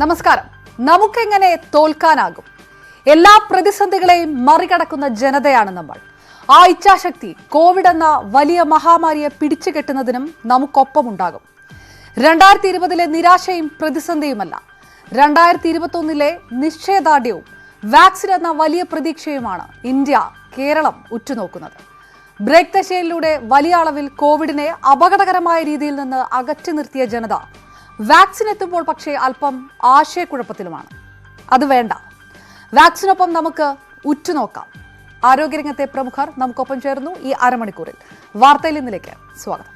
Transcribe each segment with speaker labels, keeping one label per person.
Speaker 1: നമസ്കാരം. നമുക്കെങ്ങനെ തോൽക്കാനാകും? എല്ലാ പ്രതിസന്ധികളെയും മറികടക്കുന്ന ജനതയാണ് നമ്മൾ. ആ ഇച്ഛാശക്തി കോവിഡ് എന്ന വലിയ മഹാമാരിയെ പിടിച്ചുകെട്ടുന്നതിനും നമുക്കൊപ്പമുണ്ടാകും. 2020 നിരാശയും പ്രതിസന്ധിയുമല്ല, 2021 നിശ്ചയദാർഢ്യവും വാക്സിൻ എന്ന വലിയ പ്രതീക്ഷയുമാണ് ഇന്ത്യ, കേരളം ഉറ്റുനോക്കുന്നത്. ബ്രേക്ക് ദ ചെയിനിലൂടെ വലിയ അളവിൽ കോവിഡിനെ അപകടകരമായ രീതിയിൽ നിന്ന് അകറ്റി നിർത്തിയ ജനത വാക്സിൻ എത്തുമ്പോൾ പക്ഷേ അല്പം ആശയക്കുഴപ്പത്തിലുമാണ്. അത് വേണ്ട. വാക്സിനൊപ്പം നമുക്ക് ഉറ്റുനോക്കാം. ആരോഗ്യരംഗത്തെ പ്രമുഖർ നമുക്കൊപ്പം ചേർന്നു. ഈ അരമണിക്കൂറിൽ വാർത്തയിൽ ഇന്നിലേക്ക് സ്വാഗതം.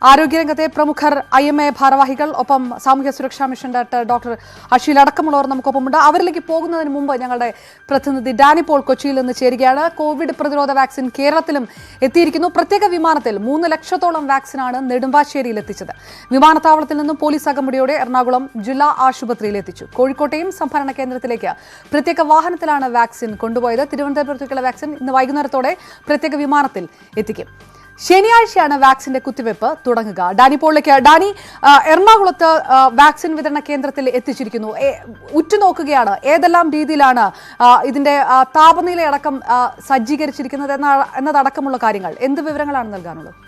Speaker 1: ആരോഗ്യരംഗത്തെ പ്രമുഖർ, IMA ഭാരവാഹികൾ, ഒപ്പം സാമൂഹ്യ സുരക്ഷാ മിഷൻ ഡയറക്ടർ ഡോക്ടർ അഷീൽ അടക്കമുള്ളവർ നമുക്കൊപ്പമുണ്ട്. അവരിലേക്ക് പോകുന്നതിന് മുമ്പ് ഞങ്ങളുടെ പ്രതിനിധി ഡാനി പോൾ കൊച്ചിയിൽ നിന്ന് ചേരുകയാണ്. കോവിഡ് പ്രതിരോധ വാക്സിൻ കേരളത്തിലും എത്തിയിരിക്കുന്നു. പ്രത്യേക വിമാനത്തിൽ 3 ലക്ഷത്തോളം വാക്സിനാണ് നെടുമ്പാശ്ശേരിയിൽ എത്തിച്ചത്. വിമാനത്താവളത്തിൽ നിന്നും പോലീസ് അകമ്പടിയോടെ എറണാകുളം ജില്ലാ ആശുപത്രിയിൽ എത്തിച്ചു. കോഴിക്കോട്ടെയും സംഭരണ കേന്ദ്രത്തിലേക്ക് പ്രത്യേക വാഹനത്തിലാണ് വാക്സിൻ കൊണ്ടുപോയത്. തിരുവനന്തപുരത്തേക്കുള്ള വാക്സിൻ ഇന്ന് വൈകുന്നേരത്തോടെ പ്രത്യേക വിമാനത്തിൽ എത്തിക്കും. ശനിയാഴ്ചയാണ് വാക്സിന്റെ കുത്തിവെപ്പ് തുടങ്ങുക. ഡാനി പോളിലേക്ക്. ഡാനി, എറണാകുളത്ത് വാക്സിൻ വിതരണ കേന്ദ്രത്തിൽ എത്തിച്ചിരിക്കുന്നു. ഉറ്റുനോക്കുകയാണ് ഏതെല്ലാം രീതിയിലാണ് ഇതിന്റെ താപനിലയടക്കം സജ്ജീകരിച്ചിരിക്കുന്നത് എന്നതടക്കമുള്ള കാര്യങ്ങൾ. എന്ത് വിവരങ്ങളാണ് നൽകാനുള്ളത്?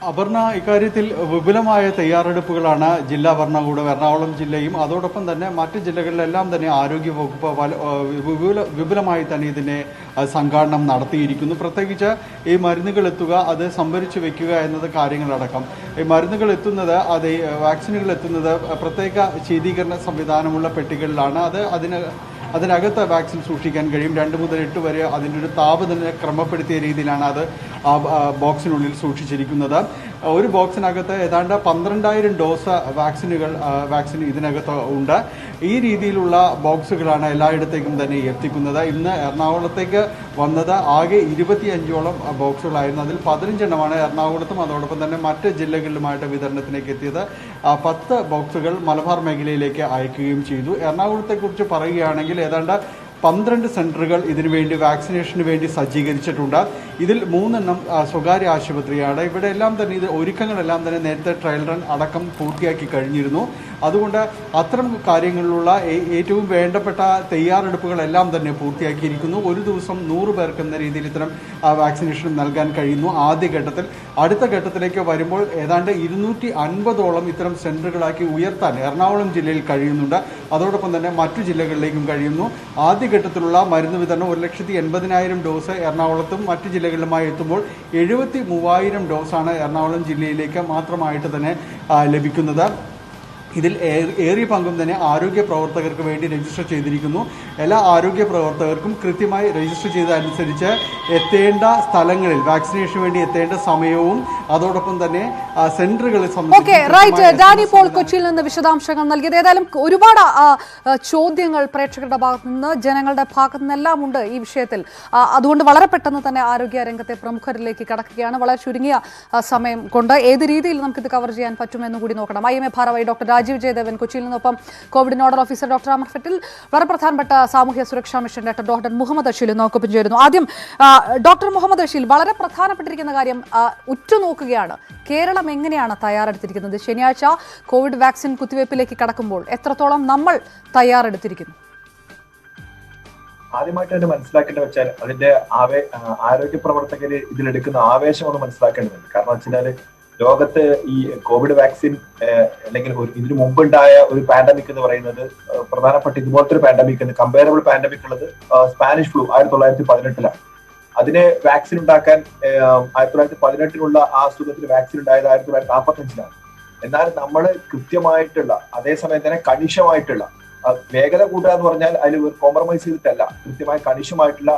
Speaker 2: അപർണ, ഇക്കാര്യത്തിൽ വിപുലമായ തയ്യാറെടുപ്പുകളാണ് ജില്ലാ ഭരണകൂടം, എറണാകുളം ജില്ലയും അതോടൊപ്പം തന്നെ മറ്റ് ജില്ലകളിലെല്ലാം തന്നെ ആരോഗ്യ വകുപ്പ് വിപുലമായി തന്നെ ഇതിനെ സംഘാടനം നടത്തിയിരിക്കുന്നു. പ്രത്യേകിച്ച് ഈ മരുന്നുകൾ എത്തുക, അത് സംഭരിച്ചു വെക്കുക എന്നത് കാര്യങ്ങളടക്കം. ഈ മരുന്നുകൾ എത്തുന്നത്, അത് വാക്സിനുകൾ എത്തുന്നത് പ്രത്യേക ശീതീകരണ സംവിധാനമുള്ള പെട്ടികളിലാണ്. അതിനകത്ത് വാക്സിൻ സൂക്ഷിക്കാൻ കഴിയും. 2 മുതൽ 8 വരെ അതിൻ്റെ ഒരു താപനില ക്രമപ്പെടുത്തിയ രീതിയിലാണ് അത് ബോക്സിനുള്ളിൽ സൂക്ഷിച്ചിരിക്കുന്നത്. ഒരു ബോക്സിനകത്ത് ഏതാണ്ട് 12,000 ഡോസ് വാക്സിൻ ഇതിനകത്ത് ഉണ്ട്. ഈ രീതിയിലുള്ള ബോക്സുകളാണ് എല്ലായിടത്തേക്കും തന്നെ എത്തിക്കുന്നത്. ഇന്ന് എറണാകുളത്തേക്ക് വന്നത് ആകെ 25ഓളം ബോക്സുകളായിരുന്നു. അതിൽ 15 എണ്ണമാണ് എറണാകുളത്തും അതോടൊപ്പം തന്നെ മറ്റ് ജില്ലകളിലുമായിട്ട് വിതരണത്തിലേക്ക് എത്തിയത്. 10 ബോക്സുകൾ മലബാർ മേഖലയിലേക്ക് അയക്കുകയും ചെയ്തു. എറണാകുളത്തെക്കുറിച്ച് പറയുകയാണെങ്കിൽ ഏതാണ്ട് 12 സെന്ററുകൾ ഇതിനുവേണ്ടി വാക്സിനേഷന് വേണ്ടി സജ്ജീകരിച്ചിട്ടുണ്ട്. ഇതിൽ 3 എണ്ണം സ്വകാര്യ ആശുപത്രിയാണ്. ഇവിടെ എല്ലാം തന്നെ ഒരുക്കങ്ങളെല്ലാം തന്നെ നേരത്തെ ട്രയൽ റൺ അടക്കം പൂർത്തിയാക്കി കഴിഞ്ഞിരുന്നു. അതുകൊണ്ട് അത്തരം കാര്യങ്ങളിലുള്ള ഏറ്റവും വേണ്ടപ്പെട്ട തയ്യാറെടുപ്പുകളെല്ലാം തന്നെ പൂർത്തിയാക്കിയിരിക്കുന്നു. ഒരു ദിവസം 100 പേർക്ക് എന്ന രീതിയിൽ ഇത്തരം വാക്സിനേഷൻ നൽകാൻ കഴിയുന്നു ആദ്യഘട്ടത്തിൽ. അടുത്ത ഘട്ടത്തിലേക്ക് വരുമ്പോൾ ഏതാണ്ട് 250ഓളം ഇത്തരം സെന്ററുകളാക്കി ഉയർത്താൻ എറണാകുളം ജില്ലയിൽ കഴിയുന്നുണ്ട്. അതോടൊപ്പം തന്നെ മറ്റു ജില്ലകളിലേക്കും കഴിയുന്നു. ആദ്യഘട്ടത്തിലുള്ള മരുന്ന് വിതരണം 1,80,000 ഡോസ് എറണാകുളത്തും മറ്റു ജില്ലകളിലുമായി എത്തുമ്പോൾ 73,000 ഡോസാണ് എറണാകുളം ജില്ലയിലേക്ക് മാത്രമായിട്ട് തന്നെ ലഭിക്കുന്നത്. ഇതിൽ ഏറിയ പങ്കും തന്നെ ആരോഗ്യ പ്രവർത്തകർക്ക് വേണ്ടി രജിസ്റ്റർ ചെയ്തിരിക്കുന്നു. എല്ലാ ആരോഗ്യ പ്രവർത്തകർക്കും കൃത്യമായി രജിസ്റ്റർ ചെയ്തതനുസരിച്ച് എത്തേണ്ട സ്ഥലങ്ങളിൽ വാക്സിനേഷന് വേണ്ടി എത്തേണ്ട സമയവും അതോടൊപ്പം തന്നെ സെന്ററുകളെ
Speaker 1: സംബന്ധിച്ച് ഡാനി പോൾ കൊച്ചിയിൽ നിന്ന് വിശദാംശങ്ങൾ നൽകിയത്. ഏതായാലും ഒരുപാട് ചോദ്യങ്ങൾ പ്രേക്ഷകരുടെ ഭാഗത്തു നിന്ന്, ജനങ്ങളുടെ ഭാഗത്തു നിന്നെല്ലാം ഉണ്ട് ഈ വിഷയത്തിൽ. അതുകൊണ്ട് വളരെ പെട്ടെന്ന് തന്നെ ആരോഗ്യ രംഗത്തെ പ്രമുഖരിലേക്ക് കടക്കുകയാണ്. വളരെ ചുരുങ്ങിയ സമയം കൊണ്ട് ഏത് രീതിയിൽ നമുക്കിത് കവർ ചെയ്യാൻ പറ്റുമെന്ന് കൂടി നോക്കണം. IMA ഭാരവാഹി ഡോക്ടർ രാജീവ് ജയദേവൻ കൊച്ചിയിൽ നിന്നൊപ്പം Covid nodal officer doctor Amar Fettle, വളരെ പ്രധാനപ്പെട്ട സാമൂഹ്യ സുരക്ഷാ mission director doctor Muhammad Asheel നമുക്കൊപ്പം ചേരുന്നു. ആദ്യം ഡോക്ടർ മുഹമ്മദ് അഷീൽ, വളരെ പ്രധാനപ്പെട്ടിരിക്കുന്ന കാര്യം ഉറ്റുനോക്കുകയാണ്. കേരളം എങ്ങനെയാണ് തയ്യാറെടുത്തിരിക്കുന്നത്? ശനിയാഴ്ച കോവിഡ് വാക്സിൻ കുത്തിവയ്പ്പിലേക്ക് കടക്കുമ്പോൾ എത്രത്തോളം നമ്മൾ തയ്യാറെടുത്തിരിക്കുന്നു?
Speaker 3: ആദ്യമായിട്ട് തന്നെ മനസ്സിലാക്കേണ്ടത് വെച്ചാൽ അതിന്റെ ആരോഗ്യ പ്രവർത്തകര് ഇതിലെടുക്കുന്ന ആവേശം ഒന്ന് മനസ്സിലാക്കേണ്ടതുണ്ട്. കാരണം വെച്ചാൽ ലോകത്ത് ഈ കോവിഡ് വാക്സിൻ അല്ലെങ്കിൽ ഇതിനു മുമ്പുണ്ടായ ഒരു പാൻഡമിക് എന്ന് പറയുന്നത് പ്രധാനപ്പെട്ട ഇതുപോലത്തെ ഒരു പാൻഡമിക്, കമ്പയറബിൾ പാൻഡമിക് ഉള്ളത് സ്പാനിഷ് ഫ്ലൂ 1918 അതിന് വാക്സിൻ ഉണ്ടാക്കാൻ 1918 ആ അസുഖത്തിന് വാക്സിൻ ഉണ്ടായത് 1945. എന്നാൽ നമ്മൾ കൃത്യമായിട്ടുള്ള, അതേസമയം തന്നെ കണിശമായിട്ടുള്ള വേഗത കൂട്ടുക എന്ന് പറഞ്ഞാൽ അതിൽ കോംപ്രമൈസ് ചെയ്തിട്ടല്ല, കൃത്യമായ കണിശമായിട്ടുള്ള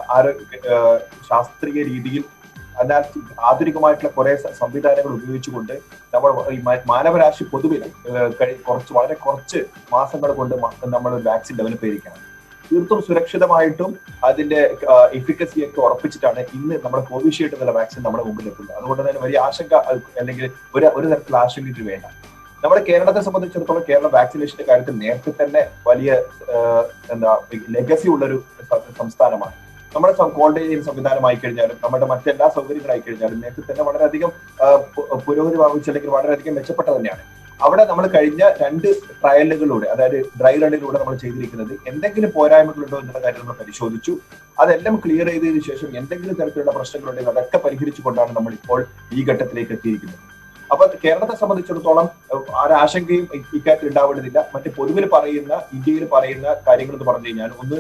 Speaker 3: ശാസ്ത്രീയ രീതിയിൽ എന്നാൽ ആധുനികമായിട്ടുള്ള കുറെ സംവിധാനങ്ങൾ ഉപയോഗിച്ചുകൊണ്ട് നമ്മൾ ഈ മാനവരാശി പൊതുവിൽ വളരെ കുറച്ച് മാസങ്ങൾ കൊണ്ട് നമ്മൾ ഒരു വാക്സിൻ ഡെവലപ്പ് ചെയ്തിരിക്കണം. തീർത്തും സുരക്ഷിതമായിട്ടും അതിന്റെ എഫിക്കസിയൊക്കെ ഉറപ്പിച്ചിട്ടാണ് ഇന്ന് നമ്മുടെ കോവിഷീൽഡ് എന്നുള്ള വാക്സിൻ നമ്മുടെ മുമ്പിൽ എത്തുന്നത്. അതുകൊണ്ട് തന്നെ വലിയ ആശങ്ക അല്ലെങ്കിൽ ഒരു തരത്തിലുള്ള ആശങ്ക ഇത് വേണ്ട. നമ്മുടെ കേരളത്തെ സംബന്ധിച്ചിടത്തോളം കേരള വാക്സിനേഷന്റെ കാര്യത്തിൽ നേരത്തെ തന്നെ വലിയ ലെഗസി ഉള്ളൊരു സംസ്ഥാനമാണ്. നമ്മുടെ ക്വാറന്റൈൻ സംവിധാനമായി കഴിഞ്ഞാലും നമ്മുടെ മറ്റെല്ലാ സൗകര്യങ്ങളായി കഴിഞ്ഞാലും നേരത്തെ തന്നെ വളരെയധികം പുരോഗതി പ്രാപിച്ച അല്ലെങ്കിൽ വളരെയധികം മെച്ചപ്പെട്ട തന്നെയാണ്. അവിടെ നമ്മൾ കഴിഞ്ഞ 2 ട്രയലുകളിലൂടെ, അതായത് ഡ്രൈ റണ്ണിലൂടെ നമ്മൾ ചെയ്തിരിക്കുന്നത് എന്തെങ്കിലും പോരായ്മകളുണ്ടോ എന്നുള്ള കാര്യം നമ്മൾ പരിശോധിച്ചു. അതെല്ലാം ക്ലിയർ ചെയ്തതിനു ശേഷം എന്തെങ്കിലും തരത്തിലുള്ള പ്രശ്നങ്ങളുണ്ടെങ്കിൽ അതൊക്കെ പരിഹരിച്ചുകൊണ്ടാണ് നമ്മൾ ഇപ്പോൾ ഈ ഘട്ടത്തിലേക്ക് എത്തിയിരിക്കുന്നത്. അപ്പൊ കേരളത്തെ സംബന്ധിച്ചിടത്തോളം ഒരാശങ്കയും ഇക്കാര്യത്തിൽ ഉണ്ടാവേണ്ടതില്ല. മറ്റ് പൊതുവിൽ പറയുന്ന, ഇന്ത്യയിൽ പറയുന്ന കാര്യങ്ങൾ എന്ന് പറഞ്ഞു കഴിഞ്ഞാൽ, ഒന്ന്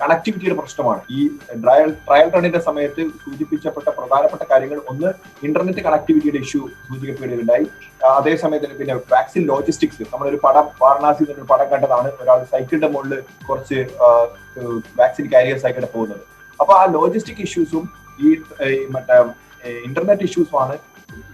Speaker 3: കണക്ടിവിറ്റിയുടെ പ്രശ്നമാണ്. ഈ ട്രയൽ റണ്ണിന്റെ സമയത്ത് സൂചിപ്പിച്ചപ്പെട്ട പ്രധാനപ്പെട്ട കാര്യങ്ങൾ, ഒന്ന് ഇന്റർനെറ്റ് കണക്ടിവിറ്റിയുടെ ഇഷ്യൂ സൂചിപ്പിക്കുകയുണ്ടായി. അതേസമയത്ത് തന്നെ പിന്നെ വാക്സിൻ ലോജിസ്റ്റിക്സ്, നമ്മളൊരു പടം, വാരണാസി എന്നൊരു പടം കണ്ടതാണ്, ഒരാൾ സൈക്കിളിന്റെ മുകളിൽ കുറച്ച് വാക്സിൻ കാരിയേഴ്സ് ആയിട്ടാണ് പോകുന്നത്. അപ്പൊ ആ ലോജിസ്റ്റിക് ഇഷ്യൂസും ഈ മറ്റേ ഇന്റർനെറ്റ് ഇഷ്യൂസുമാണ്,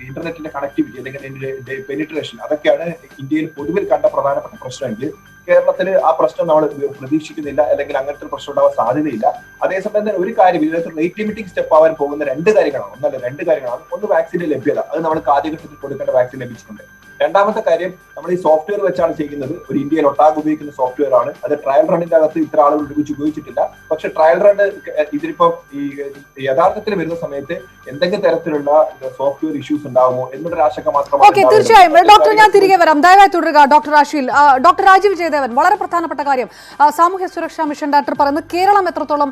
Speaker 3: ഇന്റർനെറ്റിന്റെ കണക്ടിവിറ്റി അല്ലെങ്കിൽ പെനിട്രേഷൻ, അതൊക്കെയാണ് ഇന്ത്യയിൽ പൊതുവിൽ കണ്ട പ്രധാനപ്പെട്ട പ്രശ്നമെങ്കിൽ കേരളത്തിൽ ആ പ്രശ്നം നമ്മൾ പ്രതീക്ഷിക്കുന്നില്ല, അല്ലെങ്കിൽ അങ്ങനത്തെ പ്രശ്നം ഉണ്ടാവാൻ സാധ്യതയില്ല. അതേസമയം തന്നെ ഒരു കാര്യം, ഇതിനകത്ത് റേറ്റ് ലിമിറ്റിംഗ് സ്റ്റെപ്പ് ആവാൻ പോകുന്ന 2 കാര്യങ്ങളാണ്. ഒന്നല്ല 2 കാര്യങ്ങളാണ്. ഒന്ന് വാക്സിന്റെ ലഭ്യത, അത് നമ്മൾക്ക് ആദ്യഘട്ടത്തിൽ കൊടുക്കേണ്ട വാക്സിൻ ലഭിച്ചിട്ടുണ്ട്. രണ്ടാമത്തെ കാര്യം, നമ്മൾ ഈ സോഫ്റ്റ്വെയർ വെച്ചാണ് ചെയ്യുന്നത്. ഒരു ഇന്ത്യയിൽ ഒട്ടാകെ ഉപയോഗിക്കുന്ന സോഫ്റ്റ്വെയർ ആണ്. അത് ട്രയൽ റണ്ണിന്റെ അകത്ത് ഇത്ര ആളുകൾ ഒരുമിച്ച് ഉപയോഗിച്ചിട്ടില്ല. പക്ഷെ ട്രയൽ റണ്ണ് ഇതിലിപ്പം ഈ യഥാർത്ഥത്തിൽ വരുന്ന സമയത്ത് എന്തെങ്കിലും തരത്തിലുള്ള സോഫ്റ്റ്വെയർ ഇഷ്യൂസ് ഉണ്ടാകുമോ എന്നൊരു ആശങ്ക മാത്രമാണ്.
Speaker 1: ഓക്കെ, തീർച്ചയായും ഡോക്ടർ, ഞാൻ തിരികെ വരാം. ദയവായി തുടരുക ഡോക്ടർ അശ്വിൽ. ഡോക്ടർ രാജീവ് ജയദേവൻ, വളരെ പ്രധാനപ്പെട്ട കാര്യം, സാമൂഹ്യ സുരക്ഷാ മിഷൻ ഡയറക്ടർ പറയുന്നത് കേരളം എത്രത്തോളം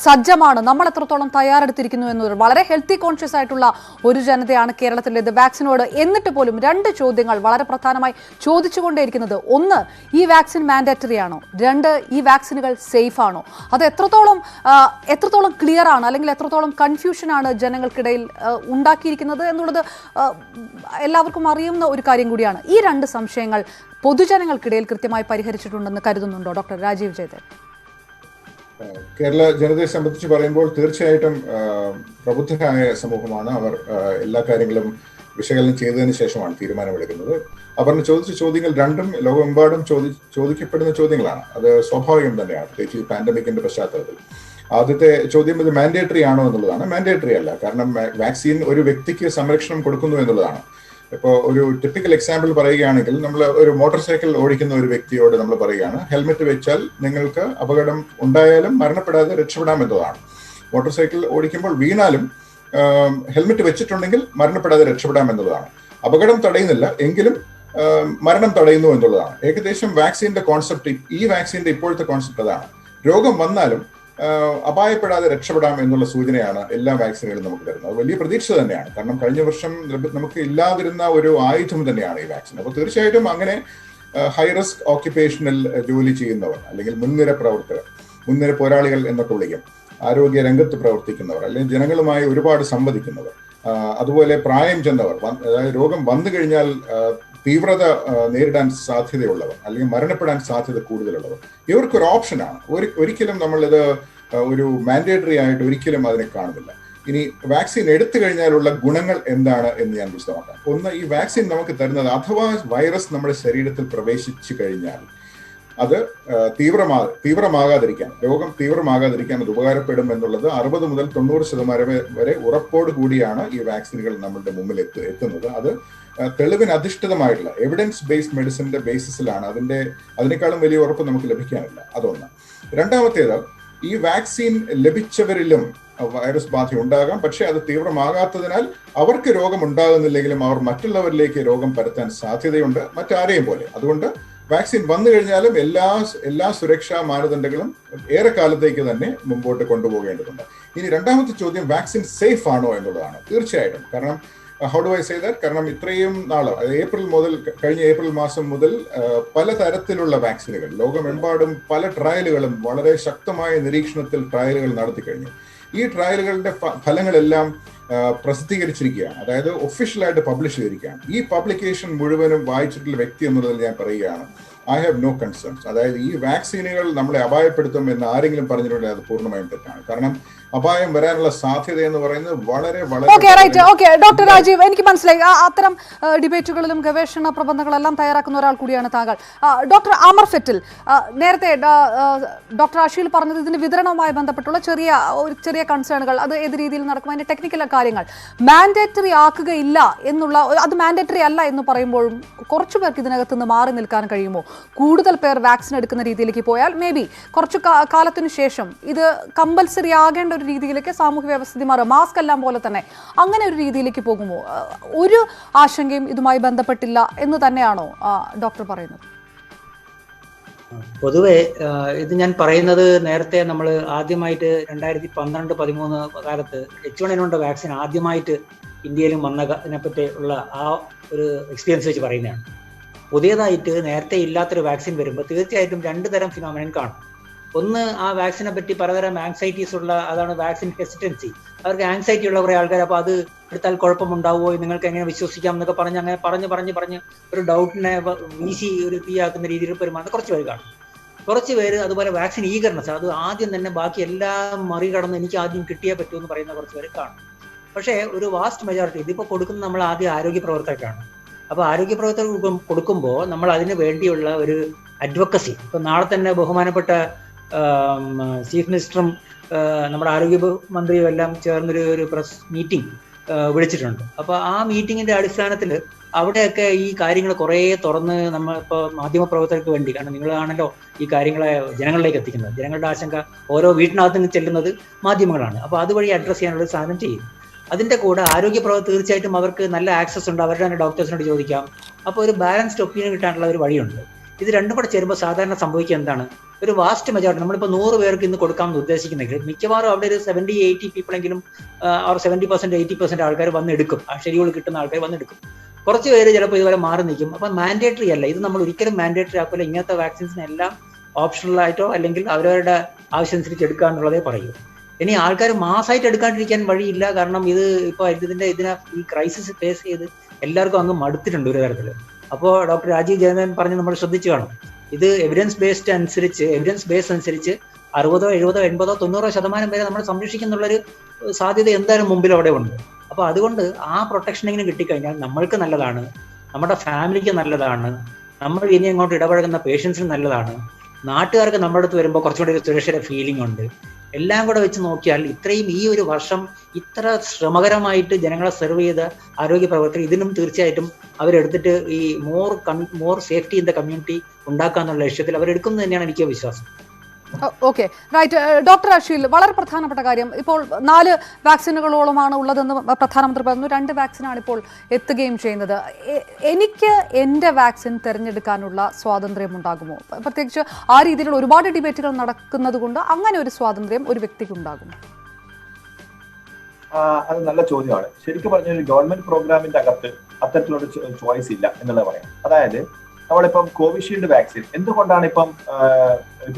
Speaker 1: സജ്ജമാണ്, നമ്മൾ എത്രത്തോളം തയ്യാറെടുത്തിരിക്കുന്നു എന്നൊരു വളരെ ഹെൽത്തി കോൺഷ്യസ് ആയിട്ടുള്ള ഒരു ജനതയാണ് കേരളത്തിലേത് വാക്സിനോട്. എന്നിട്ട് പോലും 2 ചോദ്യങ്ങൾ വളരെ പ്രധാനമായി ചോദിച്ചുകൊണ്ടേയിരിക്കുന്നത്, ഒന്ന്, ഈ വാക്സിൻ മാൻഡേറ്ററി ആണോ? 2, ഈ വാക്സിനുകൾ സേഫ് ആണോ? അത് എത്രത്തോളം ക്ലിയർ ആണ്, അല്ലെങ്കിൽ എത്രത്തോളം കൺഫ്യൂഷനാണ് ജനങ്ങൾക്കിടയിൽ ഉണ്ടാക്കിയിരിക്കുന്നത് എന്നുള്ളത് എല്ലാവർക്കും അറിയുന്ന ഒരു കാര്യം കൂടിയാണ്. ഈ 2 സംശയങ്ങൾ പൊതുജനങ്ങൾക്കിടയിൽ കൃത്യമായി പരിഹരിച്ചിട്ടുണ്ടെന്ന് കരുതുന്നുണ്ടോ ഡോക്ടർ രാജീവ് ജയദേവ്?
Speaker 4: കേരള ജനതയെ സംബന്ധിച്ച് പറയുമ്പോൾ തീർച്ചയായിട്ടും പ്രബുദ്ധരായ സമൂഹമാണ്. അവർ എല്ലാ കാര്യങ്ങളും വിശകലനം ചെയ്തതിന് ശേഷമാണ് തീരുമാനമെടുക്കുന്നത്. അവർ ചോദിച്ച ചോദ്യങ്ങൾ 2ഉം ലോകമെമ്പാടും ചോദിക്കപ്പെടുന്ന ചോദ്യങ്ങളാണ്. അത് സ്വാഭാവികം തന്നെയാണ്, പ്രത്യേകിച്ച് ഈ പാൻഡമിക്കിന്റെ പശ്ചാത്തലത്തിൽ. ആദ്യത്തെ ചോദ്യം, ഇത് മാൻഡേറ്ററി ആണോ എന്നുള്ളതാണ്. മാൻഡേറ്ററി അല്ല, കാരണം വാക്സിൻ ഒരു വ്യക്തിക്ക് സംരക്ഷണം കൊടുക്കുന്നു എന്നുള്ളതാണ്. ഇപ്പോൾ ഒരു ടിപ്പിക്കൽ എക്സാമ്പിൾ പറയുകയാണെങ്കിൽ, നമ്മൾ ഒരു മോട്ടോർ സൈക്കിൾ ഓടിക്കുന്ന ഒരു വ്യക്തിയോട് നമ്മൾ പറയുകയാണ്, ഹെൽമെറ്റ് വെച്ചാൽ നിങ്ങൾക്ക് അപകടം ഉണ്ടായാലും മരണപ്പെടാതെ രക്ഷപ്പെടാമെന്നതാണ്. മോട്ടോർ സൈക്കിൾ ഓടിക്കുമ്പോൾ വീണാലും ഹെൽമെറ്റ് വെച്ചിട്ടുണ്ടെങ്കിൽ മരണപ്പെടാതെ രക്ഷപ്പെടാമെന്നുള്ളതാണ്. അപകടം തടയുന്നില്ല, എങ്കിലും മരണം തടയുന്നു എന്നുള്ളതാണ്. ഏകദേശം വാക്സിന്റെ കോൺസെപ്റ്റ്, ഈ വാക്സിന്റെ ഇപ്പോഴത്തെ കോൺസെപ്റ്റ് അതാണ്. രോഗം വന്നാലും അപായപ്പെടാതെ രക്ഷപ്പെടാം എന്നുള്ള സൂചനയാണ് എല്ലാ വാക്സിനുകളും നമുക്ക് തരുന്നത്. അത് വലിയ പ്രതീക്ഷ തന്നെയാണ്, കാരണം കഴിഞ്ഞ വർഷം നമുക്ക് ഇല്ലാതിരുന്ന ഒരു ആയുധം തന്നെയാണ് ഈ വാക്സിൻ. അപ്പോൾ തീർച്ചയായിട്ടും അങ്ങനെ ഹൈ റിസ്ക് ഓക്യുപ്പേഷനിൽ ജോലി ചെയ്യുന്നവർ, അല്ലെങ്കിൽ മുൻനിര പ്രവർത്തകർ, മുൻനിര പോരാളികൾ എന്നൊക്കെ വിളിക്കും, ആരോഗ്യ രംഗത്ത് പ്രവർത്തിക്കുന്നവർ, അല്ലെങ്കിൽ ജനങ്ങളുമായി ഒരുപാട് സംവദിക്കുന്നവർ, അതുപോലെ പ്രായം ചെന്നവർ, അതായത് രോഗം വന്നു കഴിഞ്ഞാൽ തീവ്രത നേരിടാൻ സാധ്യതയുള്ളവർ, അല്ലെങ്കിൽ മരണപ്പെടാൻ സാധ്യത കൂടുതലുള്ളവർ, ഇവർക്കൊരു ഓപ്ഷനാണ്. ഒരിക്കലും നമ്മളിത് ഒരു മാൻഡേറ്ററി ആയിട്ട് ഒരിക്കലും അതിനെ കാണുന്നില്ല. ഇനി വാക്സിൻ എടുത്തു കഴിഞ്ഞാലുള്ള ഗുണങ്ങൾ എന്താണ് എന്ന് ഞാൻ വിശദമാക്കാം. ഒന്ന്, ഈ വാക്സിൻ നമുക്ക് തരുന്നത്, അഥവാ വൈറസ് നമ്മുടെ ശരീരത്തിൽ പ്രവേശിച്ചു കഴിഞ്ഞാൽ അത് തീവ്രമാകാതിരിക്കാൻ, രോഗം തീവ്രമാകാതിരിക്കാൻ അത് ഉപകാരപ്പെടും എന്നുള്ളത് 60 മുതൽ 90% വരെ ഉറപ്പോട് കൂടിയാണ് ഈ വാക്സിനുകൾ നമ്മളുടെ മുമ്പിൽ എത്തുന്നത്. അത് തെളിവിന് അധിഷ്ഠിതമായിട്ടുള്ള എവിഡൻസ് ബേസ്ഡ് മെഡിസിന്റെ ബേസിസിലാണ്. അതിനേക്കാളും വലിയ ഉറപ്പ് നമുക്ക് ലഭിക്കാനില്ല. അതൊന്ന്. രണ്ടാമത്തേത്, ഈ വാക്സിൻ ലഭിച്ചവരിലും വൈറസ് ബാധ ഉണ്ടാകാം, പക്ഷെ അത് തീവ്രമാകാത്തതിനാൽ അവർക്ക് രോഗം ഉണ്ടാകുന്നില്ലെങ്കിലും അവർ മറ്റുള്ളവരിലേക്ക് രോഗം പരത്താൻ സാധ്യതയുണ്ട്, മറ്റാരെയും പോലെ. അതുകൊണ്ട് വാക്സിൻ വന്നു കഴിഞ്ഞാലും എല്ലാ സുരക്ഷാ മാനദണ്ഡങ്ങളും ഏറെ കാലത്തേക്ക് തന്നെ മുമ്പോട്ട് കൊണ്ടുപോകേണ്ടതുണ്ട്. ഇനി രണ്ടാമത്തെ ചോദ്യം, വാക്സിൻ സേഫ് ആണോ എന്നുള്ളതാണ്. തീർച്ചയായിട്ടും. കാരണം how do I say that? കാരണം ഇത്രയും നാൾ, കഴിഞ്ഞ ഏപ്രിൽ മാസം മുതൽ പലതരത്തിലുള്ള വാക്സിനുകൾ ലോകമെമ്പാടും പല ട്രയലുകളും വളരെ ശക്തമായ നിരീക്ഷണത്തിൽ ട്രയലുകൾ നടത്തി കഴിഞ്ഞു. ഈ ട്രയലുകളുടെ ഫലങ്ങളെല്ലാം പ്രസിദ്ധീകരിച്ചിരിക്കുകയാണ്, അതായത് ഒഫീഷ്യലായിട്ട് പബ്ലിഷ് ചെയ്തിരിക്കുകയാണ്. ഈ പബ്ലിക്കേഷൻ മുഴുവനും വായിച്ചിട്ടുള്ള വ്യക്തി എന്നുള്ളതിൽ ഞാൻ പറയുകയാണ്, ഐ ഹാവ് നോ കൺസേൺസ്. അതായത് ഈ വാക്സിനുകൾ നമ്മളെ അപായപ്പെടുത്തും എന്ന് ആരെങ്കിലും പറഞ്ഞിട്ടുണ്ടെങ്കിൽ അത് പൂർണ്ണമായും തെറ്റാണ്. കാരണം അപായം വരാനുള്ള സാധ്യത എന്ന് പറയുന്നത് വളരെ
Speaker 1: okay right. Okay doctor Rajeev, എനിക്ക് മനസ്സിലായി. അത്തരം ഡിബേറ്റുകളിലും ഗവേഷണ പ്രബന്ധങ്ങളെല്ലാം തയ്യാറാക്കുന്ന ഒരാൾ കൂടിയാണ് താങ്കൾ. ഡോക്ടർ അമർ ഫെറ്റിൽ, നേരത്തെ ഡോക്ടർ അഷീൽ പറഞ്ഞത് ഇതിന്റെ വിതരണവുമായി ബന്ധപ്പെട്ടുള്ള ചെറിയ കൺസേണുകൾ, അത് ഏത് രീതിയിൽ നടക്കും, അതിന്റെ ടെക്നിക്കൽ കാര്യങ്ങൾ മാൻഡേറ്ററി ആക്കുകയില്ല എന്നുള്ള, അത് മാൻഡേറ്ററി അല്ല എന്ന് പറയുമ്പോഴും കുറച്ചു പേർക്ക് ഇതിനകത്ത് നിന്ന് മാറി നിൽക്കാൻ കഴിയുമോ? കൂടുതൽ പേർ വാക്സിൻ എടുക്കുന്ന രീതിയിലേക്ക് പോയാൽ മേ ബി കുറച്ചു കാലത്തിനു ശേഷം ഇത് കമ്പൽസറി ആകേണ്ട ഒരു രീതിയിലേക്ക് സാമൂഹ്യ വ്യവസ്ഥ മാറും, മാസ്ക് എല്ലാം പോലെ തന്നെ അങ്ങനെ ഒരു രീതിയിലേക്ക് പോകുമോ? ഒരു ആശങ്കയും ഇതുമായി ബന്ധപ്പെട്ടില്ല എന്ന് തന്നെയാണോ ഡോക്ടർ പറയുന്നത്?
Speaker 5: പൊതുവെ ഇത് ഞാൻ പറയുന്നത്, നേരത്തെ നമ്മൾ ആദ്യമായിട്ട് 2012-13 കാലത്ത് H1N1 വാക്സിൻ ആദ്യമായിട്ട് ഇന്ത്യയിലും വന്നതിനെപ്പറ്റി ഉള്ള ആ ഒരു എക്സ്പീരിയൻസ് വെച്ച് പറയുന്നതാണ്. പുതിയതായിട്ട് നേരത്തെ ഇല്ലാത്തൊരു വാക്സിൻ വരുമ്പോൾ തീർച്ചയായിട്ടും 2 തരം ഫിനോമിനൻ കാണും. ഒന്ന്, ആ വാക്സിനെ പറ്റി പലതരം ആങ്സൈറ്റീസ് ഉള്ള, അതാണ് വാക്സിൻ ഹെസിറ്റൻസി. അവർക്ക് ആങ്സൈറ്റി ഉള്ള കുറേ ആൾക്കാർ, അപ്പോൾ അത് എടുത്താൽ കുഴപ്പമുണ്ടാവുമോ, നിങ്ങൾക്ക് എങ്ങനെ വിശ്വസിക്കാം എന്നൊക്കെ അങ്ങനെ പറഞ്ഞ് ഒരു ഡൗട്ടിനെ വീശി ഒരു തീയാക്കുന്ന രീതിയിൽ പെരുമാറുന്ന കുറച്ച് പേര് കാണും. കുറച്ച് പേര് അതുപോലെ വാക്സിൻ ഈഗർനെസ്, അത് ആദ്യം തന്നെ ബാക്കി എല്ലാം മറികടന്ന് എനിക്ക് ആദ്യം കിട്ടിയേ പറ്റൂ എന്ന് പറയുന്ന കുറച്ച് പേര് കാണും. പക്ഷേ ഒരു വാസ്റ്റ് മെജോറിറ്റി, ഇതിപ്പോൾ കൊടുക്കുന്നത് നമ്മൾ ആദ്യം ആരോഗ്യ പ്രവർത്തകർക്കാണ്. അപ്പോൾ ആരോഗ്യ പ്രവർത്തകർക്ക് കൊടുക്കുമ്പോൾ നമ്മൾ അതിന് വേണ്ടിയുള്ള ഒരു അഡ്വക്കസി, ഇപ്പം നാളെ തന്നെ ബഹുമാനപ്പെട്ട ചീഫ് മിനിസ്റ്ററും നമ്മുടെ ആരോഗ്യ മന്ത്രിയും എല്ലാം ചേർന്നൊരു പ്രസ് മീറ്റിംഗ് വിളിച്ചിട്ടുണ്ട്. അപ്പോൾ ആ മീറ്റിങ്ങിന്റെ അടിസ്ഥാനത്തിൽ അവിടെയൊക്കെ ഈ കാര്യങ്ങൾ കുറേ തുറന്ന് നമ്മൾ ഇപ്പോൾ മാധ്യമപ്രവർത്തകർക്ക് വേണ്ടി, കാരണം നിങ്ങളാണല്ലോ ഈ കാര്യങ്ങളെ ജനങ്ങളിലേക്ക് എത്തിക്കുന്നത്, ജനങ്ങളുടെ ആശങ്ക ഓരോ വീട്ടിനകത്ത് ചെല്ലുന്നത് മാധ്യമങ്ങളാണ്. അപ്പോൾ അതുവഴി അഡ്രസ്സ് ചെയ്യാനുള്ള സാധനം ചെയ്യും. അതിൻ്റെ കൂടെ ആരോഗ്യ പ്രവർത്തകർ തീർച്ചയായിട്ടും അവർക്ക് നല്ല ആക്സസ് ഉണ്ട്, അവരുടെ തന്നെ ഡോക്ടേഴ്സിനോട് ചോദിക്കാം. അപ്പോൾ ഒരു ബാലൻസ്ഡ് ഒപ്പീനിയൻ കിട്ടാനുള്ള ഒരു വഴിയുണ്ട്. ഇത് രണ്ടും കൂടെ ചേരുമ്പോൾ സാധാരണ സംഭവിക്കുക എന്താണ്, ഒരു വാസ്റ്റ് മെജോറിറ്റി, നമ്മളിപ്പോൾ 100 പേർക്ക് ഇന്ന് കൊടുക്കാമെന്ന് ഉദ്ദേശിക്കുന്നെങ്കിൽ മിക്കവാറും അവിടെ ഒരു 70-80 പീപ്പിളെങ്കിലും, അവർ 70%-80% ആൾക്കാർ വന്നെടുക്കും. ആ ഷെഡ്യൂൾ കിട്ടുന്ന ആൾക്കാർ വന്നെടുക്കും. കുറച്ച് പേര് ചിലപ്പോൾ ഇതുപോലെ മാറി നിൽക്കും. അപ്പം മാൻഡേറ്ററി അല്ല, ഇത് നമ്മൾ ഒരിക്കലും മാൻഡേറ്ററി ആക്കില്ല. ഇങ്ങനത്തെ വാക്സിൻസിനെല്ലാം ഓപ്ഷണലായിട്ടോ അല്ലെങ്കിൽ അവരവരുടെ ആവശ്യമനുസരിച്ച് എടുക്കുക എന്നുള്ളതേ പറയൂ. ഇനി ആൾക്കാർ മാസമായിട്ട് എടുക്കാണ്ടിരിക്കാൻ വഴിയില്ല. കാരണം ഇത് ഇപ്പോൾ ഈ ക്രൈസിസ് ഫേസ് ചെയ്ത് എല്ലാവർക്കും അങ്ങ് മടുത്തിട്ടുണ്ട് ഒരു തരത്തിൽ. അപ്പോൾ ഡോക്ടർ രാജീവ് ജയന്തൻ പറഞ്ഞ് നമ്മൾ ശ്രദ്ധിച്ചു കാണും, ഇത് എവിഡൻസ് ബേസ് അനുസരിച്ച് 60%, 70%, 80%, 90% വരെ നമ്മൾ സംരക്ഷിക്കുന്നുള്ളൊരു സാധ്യത എന്തായാലും മുമ്പിൽ അവിടെ ഉണ്ട്. അപ്പോൾ അതുകൊണ്ട് ആ പ്രൊട്ടക്ഷൻ ഇങ്ങനെ കിട്ടിക്കഴിഞ്ഞാൽ നമ്മൾക്ക് നല്ലതാണ്, നമ്മുടെ ഫാമിലിക്ക് നല്ലതാണ്, നമ്മൾ ഇനി അങ്ങോട്ട് ഇടപഴകുന്ന പേഷ്യൻസിന് നല്ലതാണ്, നാട്ടുകാർക്ക് നമ്മുടെ അടുത്ത് വരുമ്പോൾ കുറച്ചുകൂടി ഒരു സുരക്ഷയുടെ ഫീലിംഗ് ഉണ്ട്. എല്ലാം കൂടെ വെച്ച് നോക്കിയാൽ ഇത്രയും ഈ ഒരു വർഷം ഇത്ര ശ്രമകരമായിട്ട് ജനങ്ങളെ സെർവ് ചെയ്ത ആരോഗ്യ പ്രവർത്തകർ ഇതിനും തീർച്ചയായിട്ടും അവരെടുത്തിട്ട് ഈ more safety in the community ഉണ്ടാക്കാന്നുള്ള ലക്ഷ്യത്തിൽ അവരെടുക്കുന്നത് തന്നെയാണ് എനിക്ക് വിശ്വാസം.
Speaker 1: Okay right. ഡോക്ടർ അഷീൽ, വളരെ പ്രധാനപ്പെട്ട കാര്യം, ഇപ്പോൾ 4 വാക്സിനുകളോളമാണ് ഉള്ളതെന്ന് പ്രധാനമന്ത്രി പറഞ്ഞു. 2 വാക്സിനാണ് ഇപ്പോൾ എത്തുകയും ചെയ്യുന്നത്. എനിക്ക് എൻ്റെ വാക്സിൻ തിരഞ്ഞെടുക്കാനുള്ള സ്വാതന്ത്ര്യം ഉണ്ടാകുമോ? പ്രത്യേകിച്ച് ആ രീതിയിലുള്ള ഒരുപാട് ഡിബേറ്റുകൾ നടക്കുന്നത് കൊണ്ട് അങ്ങനെ ഒരു സ്വാതന്ത്ര്യം ഒരു വ്യക്തിക്ക് ഉണ്ടാകുമോ?
Speaker 3: അത് നല്ല ചോദ്യമാണ്. ശരിക്കും പറഞ്ഞാൽ ഗവൺമെന്റ് പ്രോഗ്രാമിന്റെ അകത്ത് അത്തരത്തിലുള്ള ചോയ്സ് ഇല്ല എന്നുള്ളത് പറയാം. അതായത് നമ്മളിപ്പം കോവിഷീൽഡ് വാക്സിൻ എന്തുകൊണ്ടാണ് ഇപ്പൊ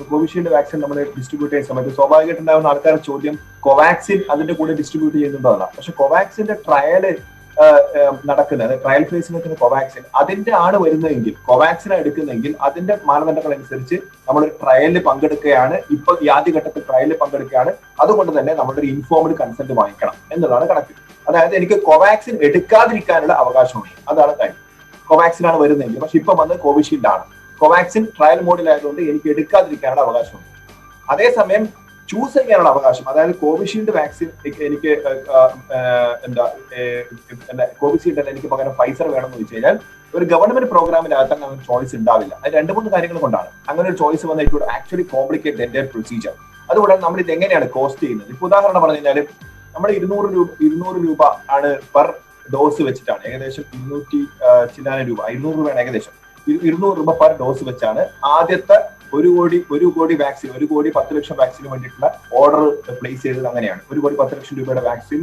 Speaker 3: കോവിഷീൽഡ് വാക്സിൻ നമ്മൾ ഡിസ്ട്രിബ്യൂട്ട് ചെയ്യുന്ന സമയത്ത് സ്വാഭാവികമായിട്ടുണ്ടാകുന്ന ആൾക്കാരുടെ ചോദ്യം കോവാക്സിൻ അതിന്റെ കൂടെ ഡിസ്ട്രിബ്യൂട്ട് ചെയ്യുന്നുണ്ടോ എന്നാണ്. പക്ഷെ കോവാക്സിന്റെ ട്രയല് നടക്കുന്നത്, ട്രയൽ ഫേസിൽ നിൽക്കുന്ന കോവാക്സിൻ അതിന്റെ ആണ് വരുന്നതെങ്കിൽ, കോവാക്സിനാണ് എടുക്കുന്നതെങ്കിൽ അതിന്റെ മാനദണ്ഡങ്ങൾ അനുസരിച്ച് നമ്മളൊരു ട്രയലിൽ പങ്കെടുക്കുകയാണ്. ഇപ്പൊ ഈ ആദ്യഘട്ടത്തിൽ ട്രയലിൽ പങ്കെടുക്കുകയാണ്. അതുകൊണ്ട് തന്നെ നമ്മളൊരു ഇൻഫോംഡ് കൺസെന്റ് വാങ്ങിക്കണം എന്നുള്ളതാണ് കണക്ക്. അതായത് എനിക്ക് കോവാക്സിൻ എടുക്കാതിരിക്കാനുള്ള അവകാശമുണ്ട്, അതാണ് കാര്യം. കോവാക്സിൻ ആണ് വരുന്നതെങ്കിൽ, പക്ഷെ ഇപ്പൊ വന്നത് കോവിഷീൽഡ് ആണ്. കോവാക്സിൻ ട്രയൽ മോഡിലായതുകൊണ്ട് എനിക്ക് എടുക്കാതിരിക്കാനുള്ള അവകാശമുണ്ട്. അതേസമയം ചൂസ് ചെയ്യാനുള്ള അവകാശം, അതായത് കോവിഷീൽഡ് വാക്സിൻ എനിക്ക് കോവിഷീൽഡ് അല്ല എനിക്ക് പകരം ഫൈസർ വേണമെന്ന് വെച്ച് കഴിഞ്ഞാൽ ഒരു ഗവൺമെന്റ് പ്രോഗ്രാമിനകത്ത് അങ്ങനെ ചോയ്സ് ഉണ്ടാവില്ല. അത് 2-3 കാര്യങ്ങൾ കൊണ്ടാണ് അങ്ങനെ ഒരു ചോയ്സ് വന്നാൽ it would actually complicate the entire procedure. അതുകൊണ്ടാണ് നമ്മൾ ഇത് എങ്ങനെയാണ് കോസ്റ്റ് ചെയ്യുന്നത്. ഇപ്പൊ ഉദാഹരണം പറഞ്ഞു കഴിഞ്ഞാൽ നമ്മൾ 200 രൂപ ആണ് പെർ ഡോസ് വെച്ചിട്ടാണ്, ഏകദേശം 200 രൂപയാണ് ഏകദേശം 200 രൂപ പെർ ഡോസ് വെച്ചാണ് ആദ്യത്തെ 1 കോടി വാക്സിൻ, 1 കോടി 10 ലക്ഷം വാക്സിന് വേണ്ടിയിട്ടുള്ള ഓർഡർ പ്ലേസ് ചെയ്തത്. അങ്ങനെയാണ് 1 കോടി 10 ലക്ഷം രൂപയുടെ വാക്സിൻ,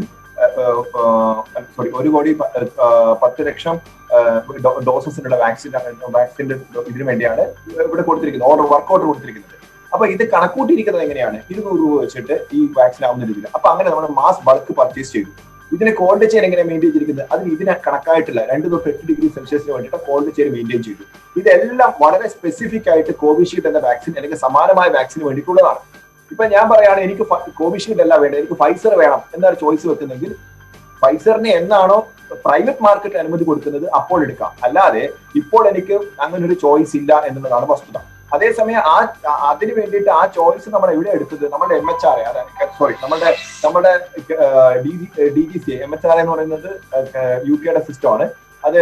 Speaker 3: 1 കോടി 10 ലക്ഷം ഡോസസിനുള്ള വാക്സിന്റെ ഇതിനു വേണ്ടിയാണ് ഇവിടെ കൊടുത്തിരിക്കുന്നത്, വർക്ക് ഓർഡർ കൊടുത്തിരിക്കുന്നത്. അപ്പൊ ഇത് കണക്കൂട്ടിയിരിക്കുന്നത് എങ്ങനെയാണ്? 200 രൂപ വെച്ചിട്ട് ഈ വാക്സിൻ ആവുന്ന രീതിയിൽ. അപ്പൊ അങ്ങനെ നമ്മൾ മാസ് ബൾക്ക് പർച്ചേസ് ചെയ്തു. ഇതിനെ കോൾഡ് ചെയിൻ എങ്ങനെ മെയിൻറ്റെയിൻ ചെയ്തിരിക്കുന്നത്? അതിന് ഇതിനെ കണക്കായിട്ടില്ല 2 to 8 ഡിഗ്രി സെൽഷ്യസിന് വേണ്ടിയിട്ട് കോൾഡ് ചെയിൻ മെയിൻറ്റെയിൻ ചെയ്തു. ഇതെല്ലാം വളരെ സ്പെസിഫിക് ആയിട്ട് കോവിഷീൽഡ് എന്ന വാക്സിൻ അല്ലെങ്കിൽ സമാനമായ വാക്സിന് വേണ്ടിയിട്ടുള്ളതാണ്. ഇപ്പൊ ഞാൻ പറയാണ് എനിക്ക് കോവിഷീൽഡ് അല്ല വേണ്ടത്, എനിക്ക് ഫൈസർ വേണം എന്നാണ് ചോയ്സ് വെക്കുന്നെങ്കിൽ ഫൈസറിന് എന്നാണോ പ്രൈവറ്റ് മാർക്കറ്റ് അനുമതി കൊടുക്കുന്നത് അപ്പോൾ എടുക്കാം. അല്ലാതെ ഇപ്പോൾ എനിക്ക് അങ്ങനെ ഒരു ചോയ്സ് ഇല്ല എന്നുള്ളതാണ് വസ്തുത. അതേസമയം അതിന് വേണ്ടിയിട്ട് ആ ചോയ്സ് നമ്മൾ എവിടെ എടുത്തത്? നമ്മുടെ MHRA, സോറി നമ്മുടെ DGCA, MHRA എന്ന് പറയുന്നത് UK സിസ്റ്റമാണ്. അത്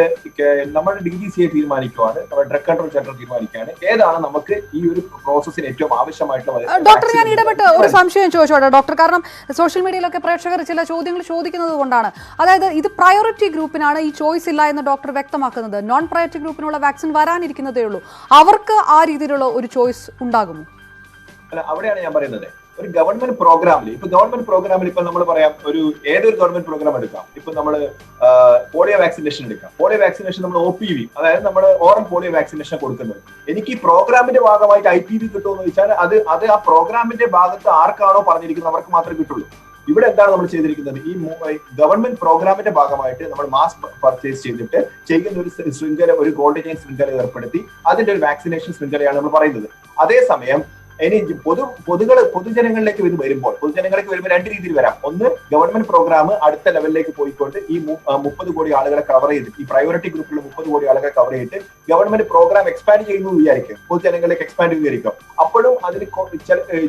Speaker 3: നമ്മുടെ DGCA തീരുമാനിക്കുവാണ്, നമ്മുടെ ഡ്രഗ് കൺട്രോൾ സെന്റർ തീരുമാനിക്കുകയാണ് ഏതാണ് നമുക്ക് ഈ ഒരു പ്രോസസ്സിന് ഏറ്റവും ആവശ്യമായിട്ടുള്ള.
Speaker 1: ഡോക്ടർ, ഞാൻ ഇടപെട്ട് ഒരു സംശയം ചോദിച്ചോട്ടെ ഡോക്ടർ, കാരണം സോഷ്യൽ മീഡിയയിലൊക്കെ പ്രേക്ഷകർ ചില ചോദ്യങ്ങൾ ചോദിക്കുന്നത് കൊണ്ടാണ്. അതായത് ഇത് പ്രയോറിറ്റി ഗ്രൂപ്പിനാണ് ഈ ചോയ്സ് ഇല്ല എന്ന് ഡോക്ടർ വ്യക്തമാക്കുന്നത്. നോൺ പ്രയോറിറ്റി ഗ്രൂപ്പിനുള്ള വാക്സിൻ വരാനിരിക്കുന്നതേ ഉള്ളൂ. അവർക്ക് ആ രീതിയിലുള്ള ഒരു ചോയ്സ് ഉണ്ടാകുമോ?
Speaker 3: അല്ല, അവിടെയാണ് ഞാൻ പറയുന്നത്. ഒരു ഗവൺമെന്റ് പ്രോഗ്രാമിൽ ഇപ്പൊ നമ്മൾ പറയാം, ഏതൊരു ഗവൺമെന്റ് പ്രോഗ്രാം എടുക്കാം. ഇപ്പൊ നമ്മൾ പോളിയോ വാക്സിനേഷൻ എടുക്കാം. പോളിയോ വാക്സിനേഷൻ നമ്മൾ OPV, അതായത് നമ്മൾ ഓറൽ പോളിയോ വാക്സിനേഷൻ കൊടുക്കുന്നത്. എനിക്ക് ഈ പ്രോഗ്രാമിന്റെ ഭാഗമായിട്ട് IPV കിട്ടുമെന്ന് ചോദിച്ചാൽ അത് ആ പ്രോഗ്രാമിന്റെ ഭാഗത്ത് ആർക്കാണോ പറഞ്ഞിരിക്കുന്നത് അവർക്ക് മാത്രമേ കിട്ടുള്ളൂ. ഇവിടെ എന്താണ് നമ്മൾ ചെയ്തിരിക്കുന്നത്? ഈ ഗവൺമെന്റ് പ്രോഗ്രാമിന്റെ ഭാഗമായിട്ട് നമ്മൾ മാസ് പർച്ചേസ് ചെയ്തിട്ട് ചെയ്യുന്ന ഒരു ശൃംഖല, ഒരു ഗോൾഡ് ചെയിൻ ശൃംഖല ഏർപ്പെടുത്തി അതിന്റെ ഒരു വാക്സിനേഷൻ ശൃംഖലയാണ് നമ്മൾ പറയുന്നത്. അതേസമയം ഇനി പൊതുജനങ്ങളിലേക്ക് വരുമ്പോൾ രണ്ട് രീതിയിൽ വരാം. ഒന്ന്, ഗവൺമെന്റ് പ്രോഗ്രാം അടുത്ത ലെവലിലേക്ക് പോയിക്കൊണ്ട് ഈ 30 കോടി ആളുകളെ കവർ ചെയ്ത്, ഈ പ്രയോറിറ്റി ഗ്രൂപ്പിലുള്ള 30 കോടി ആളുകളെ കവർ ചെയ്തിട്ട് ഗവൺമെന്റ് പ്രോഗ്രാം എക്സ്പാൻഡ് ചെയ്യുന്നു വിചാരിക്കും, പൊതുജനങ്ങളിലേക്ക് എക്സ്പാൻഡ് വിചാരിക്കും. അപ്പോഴും അതിന്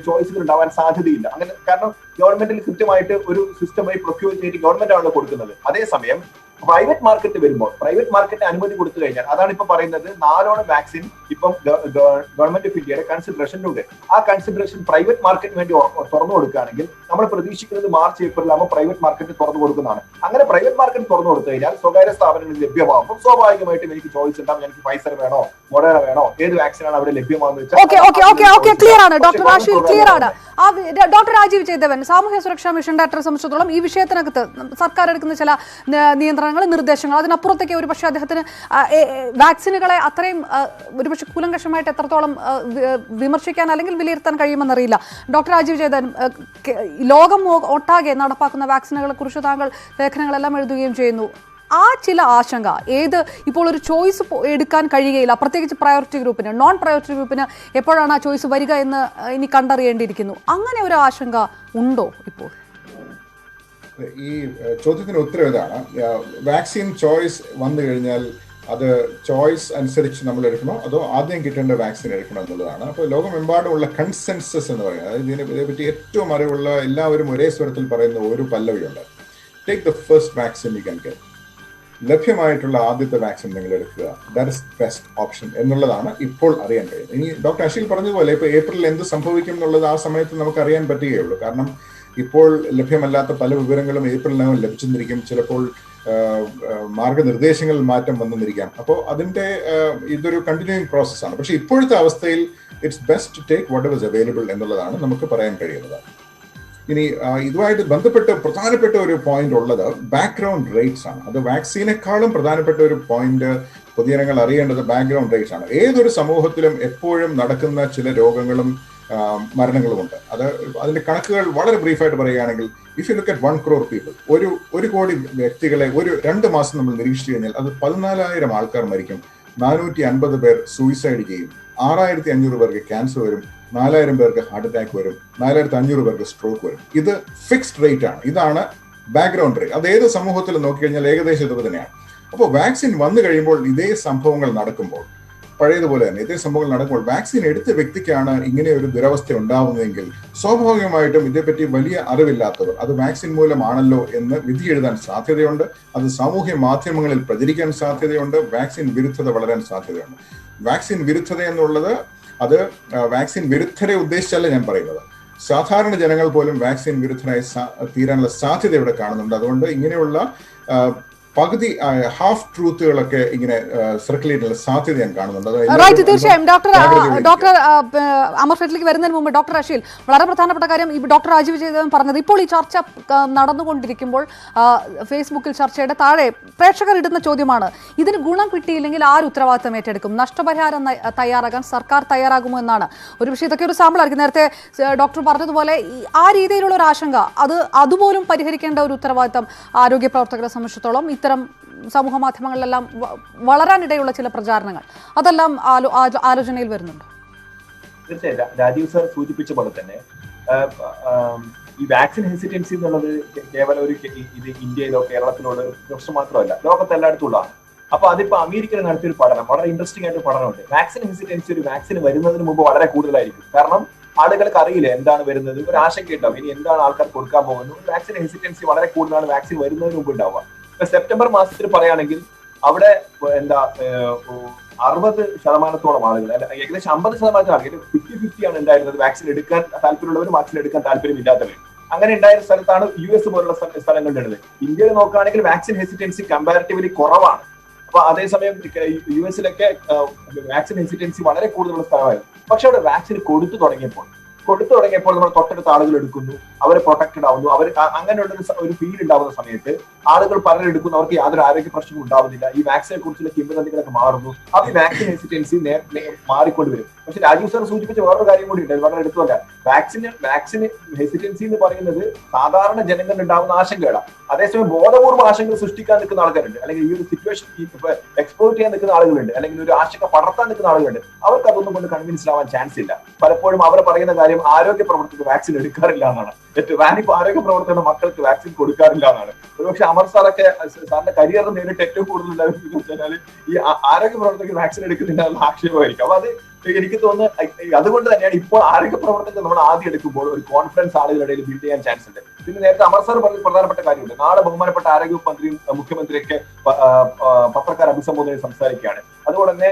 Speaker 3: ചോയ്സുകൾ ഉണ്ടാവാൻ സാധ്യതയില്ല. അങ്ങനെ, കാരണം ഗവൺമെന്റിൽ കൃത്യമായിട്ട് ഒരു സിസ്റ്റമായി പ്രൊക്യൂർ ചെയ്തിട്ട് ഗവൺമെന്റ് ആണ് കൊടുക്കുന്നത്. അതേസമയം പ്രൈവറ്റ് മാർക്കറ്റ് വരുമ്പോൾ, പ്രൈവറ്റ് മാർക്കറ്റിന് അനുമതി കൊടുത്തു കഴിഞ്ഞാൽ, അതാണ് ഇപ്പൊ പറയുന്നത് 4 വാക്സിൻ ഇപ്പം ഗവൺമെന്റ് ഓഫ് ഇന്ത്യയുടെ കൺസിഡറേഷനിലുണ്ട്. ആ കൺസിഡറേഷൻ പ്രൈവറ്റ് മാർക്കറ്റിന് വേണ്ടി തുറന്നു കൊടുക്കുകയാണെങ്കിൽ നമ്മൾ പ്രതീക്ഷിക്കുന്നത് മാർച്ച് ഏപ്രിലാകുമ്പോൾ പ്രൈവറ്റ് മാർക്കറ്റ് തുറന്നു കൊടുക്കുന്നതാണ്. അങ്ങനെ പ്രൈവറ്റ് മാർക്കറ്റ് തുറന്നു കൊടുത്തു കഴിഞ്ഞാൽ സ്വകാര്യ സ്ഥാപനങ്ങളിൽ ലഭ്യമാകുമ്പോൾ സ്വാഭാവികമായിട്ടും എനിക്ക് ചോയ്സ് ഉണ്ടാവും. എനിക്ക് ഫൈസർ വേണോ, മൊഡേറ വേണോ, ഏത് വാക്സിനാണ് അവിടെ ലഭ്യമാകുന്നത് വെച്ചാൽ.
Speaker 1: ക്ലിയർ ആണ് ഡോക്ടർ ആഷിൽ, ക്ലിയർ ആണ്. ഡോക്ടർ രാജീവ് ജയദേവൻ, സാമൂഹ്യ സുരക്ഷാ മിഷൻ ഡയറക്ടറെ സംബന്ധിച്ചിടത്തോളം ഈ വിഷയത്തിനകത്ത് സർക്കാർ എടുക്കുന്ന ചില നിയന്ത്രണങ്ങൾ, നിർദ്ദേശങ്ങൾ, അതിനപ്പുറത്തേക്ക് ഒരു പക്ഷേ അദ്ദേഹത്തിന് വാക്സിനുകളെ അത്രയും ഒരുപക്ഷെ കൂലങ്കഷമായിട്ട് എത്രത്തോളം വിമർശിക്കാൻ അല്ലെങ്കിൽ വിലയിരുത്താൻ കഴിയുമെന്നറിയില്ല. ഡോക്ടർ രാജീവ് ജയദേവൻ, ലോകം ഒട്ടാകെ നടപ്പാക്കുന്ന വാക്സിനുകളെ കുറിച്ച് താങ്കൾ ലേഖനങ്ങളെല്ലാം എഴുതുകയും ചെയ്യുന്നു. ആ ചില ആശങ്ക ഇപ്പോൾ ഒരു ചോയ്സ് എടുക്കാൻ കഴിയുകയില്ല, പ്രത്യേകിച്ച് പ്രയോറിറ്റി ഗ്രൂപ്പിന്. നോൺ പ്രയോറിറ്റി ഗ്രൂപ്പിന് എപ്പോഴാണ് ആ ചോയ്സ് വരിക എന്ന് ഇനി കണ്ടറിയേണ്ടിയിരിക്കുന്നു. അങ്ങനെ ഒരു ആശങ്ക ഉണ്ടോ ഇപ്പോൾ?
Speaker 4: ഈ ചോദ്യത്തിന് ഉത്തരം ഇതാണ്. വാക്സിൻ ചോയ്സ് വന്നു കഴിഞ്ഞാൽ അത് ചോയ്സ് അനുസരിച്ച് നമ്മൾ എടുക്കണോ അതോ ആദ്യം കിട്ടേണ്ട വാക്സിൻ എടുക്കണോ എന്നുള്ളതാണ്. അപ്പോൾ ലോകമെമ്പാടുമുള്ള കൺസെൻസസ് എന്ന് പറയുന്നത്, അതായത് ഇതിനെപ്പറ്റി ഏറ്റവും അറിവുള്ള എല്ലാവരും ഒരേ സ്വരത്തിൽ പറയുന്ന ഒരു പല്ലവിയുണ്ട്: take the first vaccine you can get. ലഭ്യമായിട്ടുള്ള ആദ്യത്തെ വാക്സിൻ നിങ്ങൾ എടുക്കുക, ദാറ്റ് ഇസ് ബെസ്റ്റ് ഓപ്ഷൻ എന്നുള്ളതാണ് ഇപ്പോൾ അറിയാൻ കഴിയുന്നത്. ഇനി ഡോക്ടർ അഷിൽ പറഞ്ഞതുപോലെ ഇപ്പോൾ ഏപ്രിലിൽ എന്ത് സംഭവിക്കും എന്നുള്ളത് ആ സമയത്ത് നമുക്ക് അറിയാൻ പറ്റുകയുള്ളൂ. കാരണം ഇപ്പോൾ ലഭ്യമല്ലാത്ത പല വിവരങ്ങളും ഏപ്രിലിനകം ലഭിച്ചെന്നിരിക്കും. ചിലപ്പോൾ മാർഗനിർദ്ദേശങ്ങളിൽ മാറ്റം വന്നെന്നിരിക്കാം. അപ്പോൾ അതിൻ്റെ ഇതൊരു കണ്ടിന്യൂയിങ് പ്രോസസ്സാണ്. പക്ഷേ ഇപ്പോഴത്തെ അവസ്ഥയിൽ it's best to take what was available എന്നുള്ളതാണ് നമുക്ക് പറയാൻ കഴിയുന്നത്. ഇനി ഇതുമായിട്ട് ബന്ധപ്പെട്ട് പ്രധാനപ്പെട്ട ഒരു പോയിന്റ് ഉള്ളത് ബാക്ക്ഗ്രൗണ്ട് റേറ്റ്സ് ആണ്. അത് വാക്സിനേക്കാളും പ്രധാനപ്പെട്ട ഒരു പോയിന്റ് പൊതുജനങ്ങൾ അറിയേണ്ടത് ബാക്ക്ഗ്രൗണ്ട് റേറ്റ്സ് ആണ്. ഏതൊരു സമൂഹത്തിലും എപ്പോഴും നടക്കുന്ന ചില രോഗങ്ങളും മരണങ്ങളുമുണ്ട്. അതിന്റെ കണക്കുകൾ വളരെ ബ്രീഫായിട്ട് പറയുകയാണെങ്കിൽ, if you look at 1 crore people, ഒരു കോടി വ്യക്തികളെ 2 മാസം നമ്മൾ നിരീക്ഷിച്ചു കഴിഞ്ഞാൽ അത് 14,000 ആൾക്കാർ മരിക്കും, 450 പേർ സൂയിസൈഡ് ചെയ്യും, 6,500 പേർക്ക് ക്യാൻസർ വരും, 4,000 പേർക്ക് ഹാർട്ട് അറ്റാക്ക് വരും, 4,500 പേർക്ക് സ്ട്രോക്ക് വരും. ഇത് ഫിക്സ്ഡ് റേറ്റ് ആണ്. ഇതാണ് ബാക്ക്ഗ്രൗണ്ട് റേറ്റ്. അത് ഏത് സമൂഹത്തിൽ നോക്കിക്കഴിഞ്ഞാൽ ഏകദേശം ഇതൊക്കെ തന്നെയാണ്. അപ്പോൾ വാക്സിൻ വന്നു കഴിയുമ്പോൾ ഇതേ സംഭവങ്ങൾ നടക്കുമ്പോൾ, പഴയതുപോലെ തന്നെ ഇതേ സംഭവങ്ങൾ നടക്കുമ്പോൾ വാക്സിൻ എടുത്ത വ്യക്തിക്കാണ് ഇങ്ങനെ ഒരു ദുരവസ്ഥ ഉണ്ടാവുന്നതെങ്കിൽ സ്വാഭാവികമായിട്ടും ഇതേപ്പറ്റി വലിയ അറിവില്ലാത്തവർ അത് വാക്സിൻ മൂലമാണല്ലോ എന്ന് വിധി എഴുതാൻ സാധ്യതയുണ്ട്. അത് സാമൂഹ്യ മാധ്യമങ്ങളിൽ പ്രചരിക്കാൻ സാധ്യതയുണ്ട്. വാക്സിൻ വിരുദ്ധത വളരാൻ സാധ്യതയുണ്ട്. വാക്സിൻ വിരുദ്ധത എന്നുള്ളത് അത് വാക്സിൻ വിരുദ്ധരെ ഉദ്ദേശിച്ചല്ല ഞാൻ പറയുന്നത്. സാധാരണ ജനങ്ങൾ പോലും വാക്സിൻ വിരുദ്ധരായി തീരാനുള്ള സാധ്യത ഇവിടെ കാണുന്നുണ്ട്. അതുകൊണ്ട് ഇങ്ങനെയുള്ള പകുതി ഹാഫ് ട്രൂത്തുകളൊക്കെ ഇങ്ങനെ സർക്കുലേറ്റ് ചെയ്യാനുള്ള സാധ്യത ഞാൻ കാണുന്നുണ്ട്.
Speaker 1: തീർച്ചയായും ഡോക്ടർ അമർഫെറ്റിലേക്ക് വരുന്നതിന് മുമ്പ് ഡോക്ടർ അഷീൽ, വളരെ പ്രധാനപ്പെട്ട കാര്യം ഈ ഡോക്ടർ രാജീവ് ജയദേവൻ പറഞ്ഞത്, ഇപ്പോൾ ഈ ചർച്ച നടന്നുകൊണ്ടിരിക്കുമ്പോൾ ഫേസ്ബുക്കിൽ ചർച്ചയുടെ താഴെ പ്രേക്ഷകർ ഇടുന്ന ചോദ്യമാണ്, ഇതിന് ഗുണം കിട്ടിയില്ലെങ്കിൽ ആര് ഉത്തരവാദിത്തം ഏറ്റെടുക്കും? നഷ്ടപരിഹാരം തയ്യാറാകാൻ സർക്കാർ തയ്യാറാകുമോ എന്നാണ്. ഒരുപക്ഷെ ഇതൊക്കെ ഒരു സാമ്പിളായിരിക്കും. നേരത്തെ ഡോക്ടർ പറഞ്ഞതുപോലെ ആ രീതിയിലുള്ള ഒരു ആശങ്ക, അതുപോലും പരിഹരിക്കേണ്ട ഒരു ഉത്തരവാദിത്തം ആരോഗ്യ പ്രവർത്തകരെ സംബന്ധിച്ചിടത്തോളം ഇത്തരം സമൂഹ മാധ്യമങ്ങളിലെല്ലാം വളരാനിടയുള്ള ചില പ്രചാരണങ്ങൾ അതെല്ലാം ആലോചനയിൽ വരുന്നുണ്ട്.
Speaker 3: തീർച്ചയായും രാജീവ് സാർ സൂചിപ്പിച്ച പോലെ തന്നെ ഈ വാക്സിൻ ഹെസിറ്റൻസി എന്നുള്ളത് കേവലം ഇത് ഇന്ത്യയിലോ കേരളത്തിലോ ഉള്ള ഒരു പ്രശ്നം മാത്രമല്ല, ലോകത്ത് എല്ലായിടത്തും ഉള്ളതാണ്. അപ്പൊ അതിപ്പോ അമേരിക്കയിൽ നടത്തിയൊരു പഠനം, വളരെ ഇൻട്രസ്റ്റിംഗ് ആയിട്ട് പഠനമുണ്ട്. വാക്സിൻ ഹെസിറ്റൻസി ഒരു വാക്സിൻ വരുന്നതിന് മുമ്പ് വളരെ കൂടുതലായിരിക്കും. കാരണം ആളുകൾക്ക് അറിയില്ല എന്താണ് വരുന്നത്, ഒരു ആശങ്ക ഉണ്ടാവും, ഇനി എന്താണ് ആൾക്കാർ കൊടുക്കാൻ പോകുന്നത്. വാക്സിൻ ഹെസിറ്റൻസി വളരെ കൂടുതലാണ് വാക്സിൻ വരുന്നതിന് മുമ്പ് ഉണ്ടാവുക. ഇപ്പൊ സെപ്റ്റംബർ മാസത്തിൽ പറയുകയാണെങ്കിൽ അവിടെ 60% ആളുകൾ, ഏകദേശം 50% ആളുകൾ, 50-50 ആണ് ഉണ്ടായിരുന്നത് വാക്സിൻ എടുക്കാൻ താല്പര്യമുള്ളവരും വാക്സിൻ എടുക്കാൻ താല്പര്യമില്ലാത്തവരും. അങ്ങനെ ഉണ്ടായിരുന്ന സ്ഥലത്താണ് US പോലുള്ള സ്ഥലങ്ങളിലുള്ളത്. ഇന്ത്യയിൽ നോക്കുകയാണെങ്കിൽ വാക്സിൻ ഹെസിറ്റൻസി കമ്പാരിറ്റീവ്ലി കുറവാണ്. അപ്പൊ അതേസമയം US വാക്സിൻ ഹെസിറ്റൻസി വളരെ കൂടുതലുള്ള സ്ഥലമായിരുന്നു. പക്ഷെ അവിടെ വാക്സിൻ കൊടുത്തു തുടങ്ങിയപ്പോൾ നമ്മൾ തൊട്ടടുത്ത ആളുകൾ എടുക്കുന്നു, അവർ പ്രൊട്ടക്റ്റഡ് ആവുന്നു, അവർ അങ്ങനെയുള്ള ഒരു ഫീൽ ഉണ്ടാവുന്ന സമയത്ത് ആളുകൾ പലരും എടുക്കുന്നു, അവർക്ക് യാതൊരു ആരോഗ്യ പ്രശ്നവും ഉണ്ടാവുന്നില്ല, ഈ വാക്സിനെ കുറിച്ചുള്ള കിംവദന്തികളൊക്കെ മാറുന്നു. അപ്പൊ ഈ വാക്സിൻ ഹെസിറ്റൻസി മാറിക്കൊണ്ടുവരും. പക്ഷെ രാജീവ് സാർ സൂചിപ്പിച്ച വേറൊരു കാര്യം കൂടി ഉണ്ട്, വളരെ എടുത്തുമല്ല. വാക്സിൻ ഹെസിറ്റൻസി എന്ന് പറയുന്നത് സാധാരണ ജനങ്ങളിൽ ഉണ്ടാവുന്ന ആശങ്കകളാണ്. അതേസമയം ബോധപൂർവ്വ ആശങ്കകൾ സൃഷ്ടിക്കാൻ നിൽക്കുന്ന ആൾക്കാരുണ്ട്, അല്ലെങ്കിൽ ഈ ഒരു സിറ്റുവേഷൻ എക്സ്പ്ലോർ ചെയ്യാൻ നിൽക്കുന്ന ആളുകളുണ്ട്, അല്ലെങ്കിൽ ഒരു ആശങ്ക പടർത്താൻ നിൽക്കുന്ന ആളുകളുണ്ട്. അവർക്ക് അതൊന്നും കൊണ്ട് കൺവിൻസ്ഡ് ആവാൻ ചാൻസ് ഇല്ല. പലപ്പോഴും അവർ പറയുന്ന കാര്യം ആരോഗ്യ പ്രവർത്തകർ വാക്സിൻ എടുക്കാറില്ല എന്നാണ്. ഞാനിപ്പോ ആരോഗ്യ പ്രവർത്തകരുടെ മക്കൾക്ക് വാക്സിൻ കൊടുക്കാറില്ല എന്നാണ്. ഒരുപക്ഷെ അമർ സാറൊക്കെ സാറിന്റെ കരിയറിൽ നേരിട്ട് ഏറ്റവും കൂടുതൽ ഉണ്ടാകുന്നത് വെച്ചാൽ ഈ ആരോഗ്യ പ്രവർത്തകർ വാക്സിൻ എടുക്കുന്നില്ല എന്നുള്ള ആക്ഷേപമായിരിക്കും. അപ്പൊ അത് എനിക്ക് തോന്നുന്നു അതുകൊണ്ട് തന്നെയാണ് ഇപ്പോൾ ആരോഗ്യ പ്രവർത്തകർ നമ്മൾ ആദ്യം എടുക്കുമ്പോൾ ഒരു കോൺഫിഡൻസ് ആളുകളുടെ ഇടയിൽ ബിൽഡ് ചെയ്യാൻ ചാൻസ് ഉണ്ട്. പിന്നെ നേരത്തെ അമർ സാർ പറഞ്ഞ പ്രധാനപ്പെട്ട കാര്യമുണ്ട്. നാളെ ബഹുമാനപ്പെട്ട ആരോഗ്യ മന്ത്രിയും മുഖ്യമന്ത്രിയൊക്കെ പത്രക്കാർ അഭിസംബോധന സംസാരിക്കുകയാണ്. അതുപോലെ തന്നെ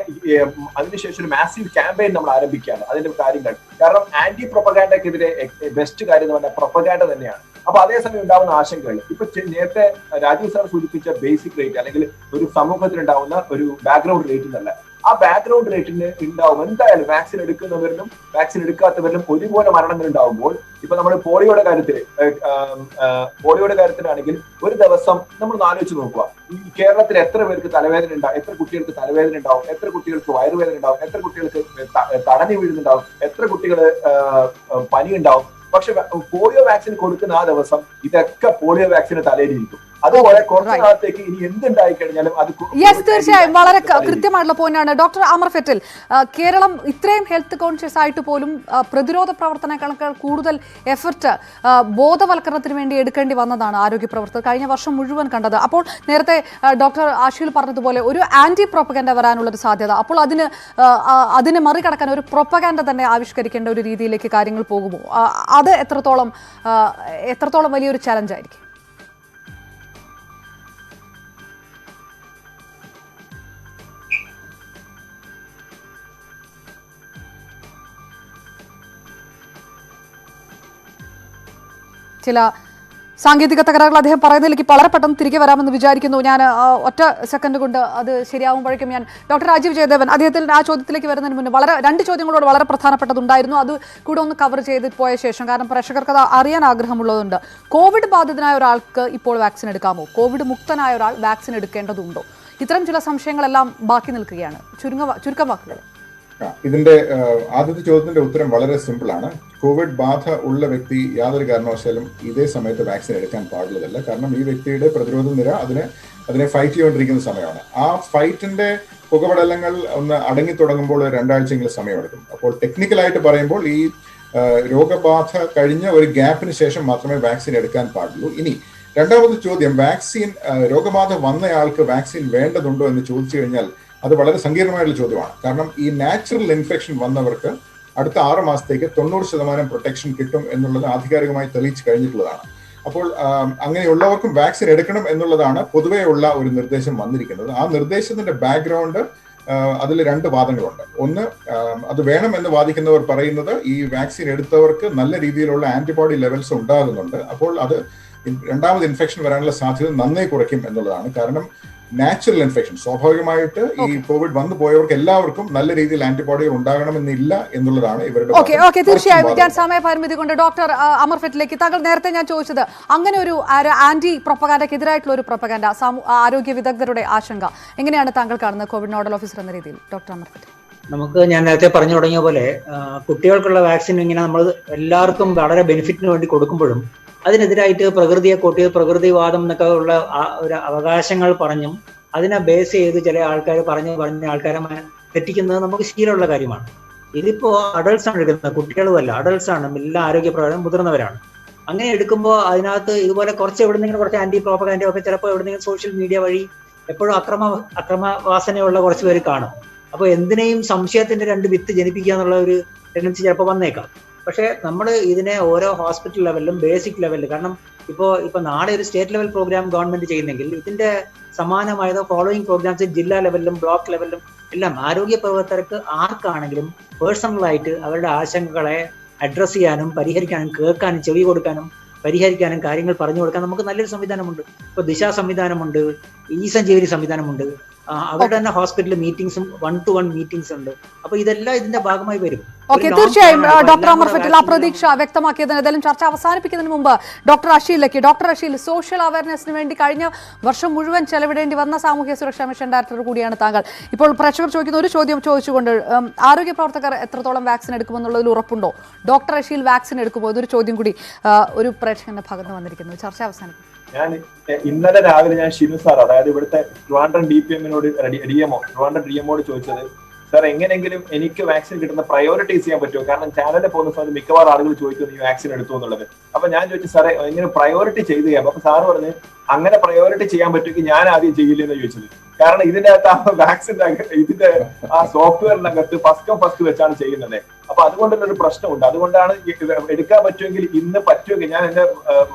Speaker 3: അതിനുശേഷം ഒരു മാസീവ് ക്യാമ്പയിൻ നമ്മൾ ആരംഭിക്കുകയാണ്. അതിന്റെ കാര്യങ്ങൾ, കാരണം ആന്റി പ്രൊപ്പഗാൻഡക്കെതിരെ ബെസ്റ്റ് കാര്യം എന്ന് പറഞ്ഞാൽ പ്രൊപ്പഗാൻഡ തന്നെയാണ്. അപ്പൊ അതേസമയം ഉണ്ടാവുന്ന ആശങ്കകൾ, ഇപ്പൊ നേരത്തെ രാജീവ് സാർ സൂചിപ്പിച്ച ബേസിക് റേറ്റ്, അല്ലെങ്കിൽ ഒരു സമൂഹത്തിൽ ഉണ്ടാവുന്ന ഒരു ബാക്ക്ഗ്രൗണ്ട് റേറ്റ് എന്നല്ല, ആ ബാക്ക്ഗ്രൗണ്ട് റേറ്റിന് ഉണ്ടാവും. എന്തായാലും വാക്സിൻ എടുക്കുന്നവരിലും വാക്സിൻ എടുക്കാത്തവരിലും ഒരുപോലെ മരണങ്ങൾ ഉണ്ടാവുമ്പോൾ, ഇപ്പൊ നമ്മൾ പോളിയോയുടെ കാര്യത്തിലാണെങ്കിൽ ഒരു ദിവസം നമ്മൾ ആലോചിച്ച് നോക്കുക, ഈ കേരളത്തിൽ എത്ര പേർക്ക് തലവേദന ഉണ്ടാവും, എത്ര കുട്ടികൾക്ക് തലവേദന ഉണ്ടാവും, എത്ര കുട്ടികൾക്ക് വയറുവേദന ഉണ്ടാവും, എത്ര കുട്ടികൾക്ക് തടഞ്ഞു വീഴുന്നുണ്ടാവും, എത്ര കുട്ടികൾ പനി ഉണ്ടാവും. പക്ഷെ പോളിയോ വാക്സിൻ കൊടുക്കുന്ന ആ ദിവസം ഇതൊക്കെ പോളിയോ വാക്സിന് തലയിലിരിക്കും. അതുപോലെ കുറച്ചു നാളത്തേക്ക് ഇനി എന്തുണ്ടായി കഴിഞ്ഞാലും അത്
Speaker 1: തീർച്ചയായും വളരെ കൃത്യമായിട്ടുള്ള പോയിന്റാണ് ഡോക്ടർ അമർ ഫെറ്റിൽ. കേരളം ഇത്രയും ഹെൽത്ത് കോൺഷ്യസ് ആയിട്ട് പോലും പ്രതിരോധ പ്രവർത്തനങ്ങളെക്കാൾ കൂടുതൽ എഫർട്ട് ബോധവൽക്കരണത്തിന് വേണ്ടി എടുക്കേണ്ടി വന്നതാണ് ആരോഗ്യ പ്രവർത്തകർ കഴിഞ്ഞ വർഷം മുഴുവൻ കണ്ടത്. അപ്പോൾ നേരത്തെ ഡോക്ടർ ആഷിൽ പറഞ്ഞതുപോലെ ഒരു ആന്റി പ്രൊപ്പഗാൻഡ വരാനുള്ളൊരു സാധ്യത, അപ്പോൾ അതിനെ മറികടക്കാൻ ഒരു പ്രൊപ്പഗാൻഡ തന്നെ ആവിഷ്കരിക്കേണ്ട ഒരു രീതിയിലേക്ക് കാര്യങ്ങൾ പോകുമോ? അത് എത്രത്തോളം വലിയൊരു ചലഞ്ച് ആയിരിക്കും? ചില സാങ്കേതിക തകരാറുകൾ അദ്ദേഹം പറയുന്നതിലേക്ക് വളരെ പെട്ടെന്ന് തിരികെ വരാമെന്ന് വിചാരിക്കുന്നു. ഞാൻ ഒറ്റ സെക്കൻഡ് കൊണ്ട് അത് ശരിയാവുമ്പോഴേക്കും ഞാൻ ഡോക്ടർ രാജീവ് ജയദേവൻ, അദ്ദേഹത്തിൽ ആ ചോദ്യത്തിലേക്ക് വരുന്നതിന് മുന്നേ രണ്ട് ചോദ്യങ്ങളോട് വളരെ പ്രധാനപ്പെട്ടതുണ്ടായിരുന്നു. അത് കൂടെ ഒന്ന് കവർ ചെയ്ത് പോയ ശേഷം, കാരണം പ്രേക്ഷകർക്ക് അത് അറിയാൻ ആഗ്രഹമുള്ളതുണ്ട്. കോവിഡ് ബാധിതനായ ഒരാൾക്ക് ഇപ്പോൾ വാക്സിൻ എടുക്കാമോ? കോവിഡ് മുക്തനായ ഒരാൾ വാക്സിൻ എടുക്കേണ്ടതുണ്ടോ? ഇത്തരം ചില സംശയങ്ങളെല്ലാം ബാക്കി നിൽക്കുകയാണ്. ചുരുക്കം വാക്കുകൾ.
Speaker 4: ഇതിന്റെ ആദ്യത്തെ ചോദ്യത്തിന്റെ ഉത്തരം വളരെ സിമ്പിൾ ആണ്. കോവിഡ് ബാധ ഉള്ള വ്യക്തി യാതൊരു കാരണവശാലും ഇതേ സമയത്ത് വാക്സിൻ എടുക്കാൻ പാടുള്ളതല്ല. കാരണം ഈ വ്യക്തിയുടെ പ്രതിരോധ നിര അതിനെ ഫൈറ്റ് ചെയ്തുകൊണ്ടിരിക്കുന്ന സമയമാണ്. ആ ഫൈറ്റിന്റെ പുകപടലങ്ങൾ ഒന്ന് അടങ്ങി തുടങ്ങുമ്പോൾ 2 ആഴ്ചയെങ്കിലും സമയമെടുക്കും. അപ്പോൾ ടെക്നിക്കലായിട്ട് പറയുമ്പോൾ ഈ രോഗബാധ കഴിഞ്ഞ ഒരു ഗ്യാപ്പിന് ശേഷം മാത്രമേ വാക്സിൻ എടുക്കാൻ പാടുള്ളൂ. ഇനി രണ്ടാമത്തെ ചോദ്യം, വാക്സിൻ രോഗബാധ വന്നയാൾക്ക് വാക്സിൻ വേണ്ടതുണ്ടോ എന്ന് ചോദിച്ചു കഴിഞ്ഞാൽ അത് വളരെ സങ്കീർണമായിട്ടുള്ള ചോദ്യമാണ്. കാരണം ഈ നാച്ചുറൽ ഇൻഫെക്ഷൻ വന്നവർക്ക് അടുത്ത 6 മാസത്തേക്ക് 90% പ്രൊട്ടക്ഷൻ കിട്ടും എന്നുള്ളത് ആധികാരികമായി തെളിയിച്ചു കഴിഞ്ഞിട്ടുള്ളതാണ്. അപ്പോൾ അങ്ങനെയുള്ളവർക്കും വാക്സിൻ എടുക്കണം എന്നുള്ളതാണ് പൊതുവേ ഉള്ള ഒരു നിർദ്ദേശം വന്നിരിക്കുന്നത്. ആ നിർദ്ദേശത്തിന്റെ ബാക്ക്ഗ്രൗണ്ട് അതിൽ 2 വാദങ്ങളുണ്ട്. ഒന്ന്, അത് വേണം എന്ന് വാദിക്കുന്നവർ പറയുന്നത് ഈ വാക്സിൻ എടുത്തവർക്ക് നല്ല രീതിയിലുള്ള ആന്റിബോഡി ലെവൽസ് ഉണ്ടാകുന്നുണ്ട്, അപ്പോൾ അത് രണ്ടാമത് ഇൻഫെക്ഷൻ വരാനുള്ള സാധ്യത നന്നേ കുറയ്ക്കും എന്നുള്ളതാണ്. കാരണം നാച്ചുറൽ ഇൻഫെക്ഷൻ സ്വാഭാവികമായിട്ട് ഈ കോവിഡ് വന്നു പോയവർക്ക് എല്ലാവർക്കും നല്ല രീതിയിൽ ആന്റിബോഡികൾ ഉണ്ടാകണമെന്നില്ല എന്നുള്ളതാണ് ഇവരുടെ.
Speaker 1: തീർച്ചയായും ഞാൻ സമയപരിമിതി കൊണ്ട് ഡോക്ടർ അമർ ഫെറ്റിലേക്ക്, താങ്കൾ നേരത്തെ ഞാൻ ചോദിച്ചത് അങ്ങനെ ഒരു ആന്റി പ്രൊപ്പഗാൻഡക്കെതിരായിട്ടുള്ള ഒരു പ്രൊപ്പഗാൻഡ, ആരോഗ്യ വിദഗ്ധരുടെ ആശങ്ക എങ്ങനെയാണ് താങ്കൾ കാണുന്നത് കോവിഡ് നോഡൽ ഓഫീസർ എന്ന രീതിയിൽ? ഡോക്ടർ അമർ ഫെറ്റിൽ,
Speaker 5: ഞാൻ നേരത്തെ പറഞ്ഞു തുടങ്ങിയ പോലെ കുട്ടികൾക്കുള്ള വാക്സിൻ ഇങ്ങനെ നമ്മൾ എല്ലാവർക്കും വളരെ ബെനിഫിറ്റിന് വേണ്ടി കൊടുക്കുമ്പോഴും അതിനെതിരായിട്ട് പ്രകൃതിവാദം എന്നൊക്കെ ഉള്ള ഒരു അവകാശങ്ങൾ പറഞ്ഞും അതിനെ ബേസ് ചെയ്ത് ചില ആൾക്കാർ പറഞ്ഞ ആൾക്കാരെ തെറ്റിക്കുന്നത് നമുക്ക് ശീലമുള്ള കാര്യമാണ്. ഇതിപ്പോ അഡൾട്ട്സ് ആണ് എടുക്കുന്നത്, കുട്ടികളുമല്ല, അഡൾട്ട്സ് ആണ്, എല്ലാ ആരോഗ്യ പ്രവർത്തകരും മുതിർന്നവരാണ്. അങ്ങനെ എടുക്കുമ്പോൾ അതിനകത്ത് ഇതുപോലെ കുറച്ച് എവിടെന്നെങ്കിലും കുറച്ച് ആന്റി പ്രോപ്പഗാൻഡ ഒക്കെ ചിലപ്പോൾ എവിടെന്നെങ്കിലും സോഷ്യൽ മീഡിയ വഴി എപ്പോഴും അക്രമവാസനയുള്ള കുറച്ച് പേര് കാണും. അപ്പോൾ എന്തിനേയും സംശയത്തിന്റെ രണ്ട് വിത്ത് ജനിപ്പിക്കുക എന്നുള്ള ഒരു ടെൻഡൻസി ചിലപ്പോൾ വന്നേക്കാം. പക്ഷേ നമ്മൾ ഇതിനെ ഓരോ ഹോസ്പിറ്റൽ ലെവലിലും ബേസിക് ലെവലിൽ, കാരണം ഇപ്പൊ നാളെ ഒരു സ്റ്റേറ്റ് ലെവൽ പ്രോഗ്രാം ഗവൺമെന്റ് ചെയ്യുന്നെങ്കിൽ ഇതിന്റെ സമാനമായതോ ഫോളോയിങ് പ്രോഗ്രാംസ് ജില്ലാ ലെവലിലും ബ്ലോക്ക് ലെവലിലും എല്ലാം ആരോഗ്യ പ്രവർത്തകർക്ക് ആർക്കാണെങ്കിലും പേഴ്സണലായിട്ട് അവരുടെ ആശങ്കകളെ അഡ്രസ്സ് ചെയ്യാനും പരിഹരിക്കാനും കേൾക്കാനും ചെവി കൊടുക്കാനും പരിഹരിക്കാനും കാര്യങ്ങൾ പറഞ്ഞു കൊടുക്കാൻ നമുക്ക് നല്ലൊരു സംവിധാനമുണ്ട്. ഇപ്പൊ ദിശ സംവിധാനമുണ്ട്, ഇ-സഞ്ജീവനി സംവിധാനമുണ്ട്, അവരുടെ തന്നെ ഹോസ്പിറ്റലിൽ മീറ്റിംഗ്സും 1-to-1 മീറ്റിംഗ്സ് ഉണ്ട്. അപ്പൊ ഇതെല്ലാം ഇതിന്റെ ഭാഗമായി വരും.
Speaker 1: ഓക്കെ, തീർച്ചയായും ഡോക്ടർ അമർ ഫെറ്റിൽ ആ പ്രതീക്ഷ വ്യക്തമാക്കിയതിന് ഏതായാലും ചർച്ച അവസാനിപ്പിക്കുന്നതിന് മുമ്പ് ഡോക്ടർ അഷീലിലേക്ക്. ഡോക്ടർ അഷീൽ, സോഷ്യൽ അവയർനെസ്സിന് വേണ്ടി കഴിഞ്ഞ വർഷം മുഴുവൻ ചെലവിടേണ്ടി വന്ന സാമൂഹ്യ സുരക്ഷാ മിഷൻ ഡയറക്ടർ കൂടിയാണ് താങ്കൾ. ഇപ്പോൾ പ്രേക്ഷകർ ചോദിക്കുന്ന ഒരു ചോദ്യം ചോദിച്ചുകൊണ്ട്, ആരോഗ്യ പ്രവർത്തകർ എത്രത്തോളം വാക്സിൻ എടുക്കുമെന്നുള്ളതിൽ ഉറപ്പുണ്ടോ? ഡോക്ടർ അഷീൽ വാക്സിൻ എടുക്കുമ്പോൾ ഇതൊരു ചോദ്യം കൂടി ഒരു പ്രേക്ഷകന്റെ ഭാഗത്ത് വന്നിരിക്കുന്നു. ചർച്ച അവസാനിപ്പിക്കും.
Speaker 3: ഞാൻ ഇന്നലെ രാവിലെ ഞാൻ ഷിനു സാർ, അതായത് ഇവിടുത്തെ ട്രിവാൻഡ്രം DPMനോട് ട്രിവാൻഡ്രം DMോട് ചോദിച്ചത്, സാർ എങ്ങനെയെങ്കിലും എനിക്ക് വാക്സിൻ കിട്ടുന്ന പ്രയോറിറ്റൈസ് ചെയ്യാൻ പറ്റുമോ? കാരണം ചാനലിൽ പോകുന്ന സമയത്ത് മിക്കവാറും ആളുകൾ ചോദിക്കുന്നു ഈ വാക്സിൻ എടുത്തു എന്നുള്ളത്. അപ്പൊ ഞാൻ ചോദിച്ചു, സാറേ എങ്ങനെ പ്രയോറിറ്റി ചെയ്ത് ചെയ്യാം? അപ്പൊ സാറ് പറഞ്ഞ് അങ്ങനെ പ്രയോറിറ്റി ചെയ്യാൻ പറ്റുമെങ്കിൽ ഞാൻ ആദ്യം ചെയ്യില്ലെന്ന് ചോദിച്ചത്. കാരണം ഇതിന്റെ അകത്ത് ആ വാക്സിന്റെ ഇതിന്റെ ആ സോഫ്റ്റ്വെയറിനകത്ത് ഫസ്റ്റ് വെച്ചാണ് ചെയ്യുന്നത്. അപ്പൊ അതുകൊണ്ടുള്ള ഒരു പ്രശ്നമുണ്ട്. അതുകൊണ്ടാണ് എടുക്കാൻ പറ്റുമെങ്കിൽ ഇന്ന് പറ്റുമെങ്കിൽ, ഞാൻ എന്റെ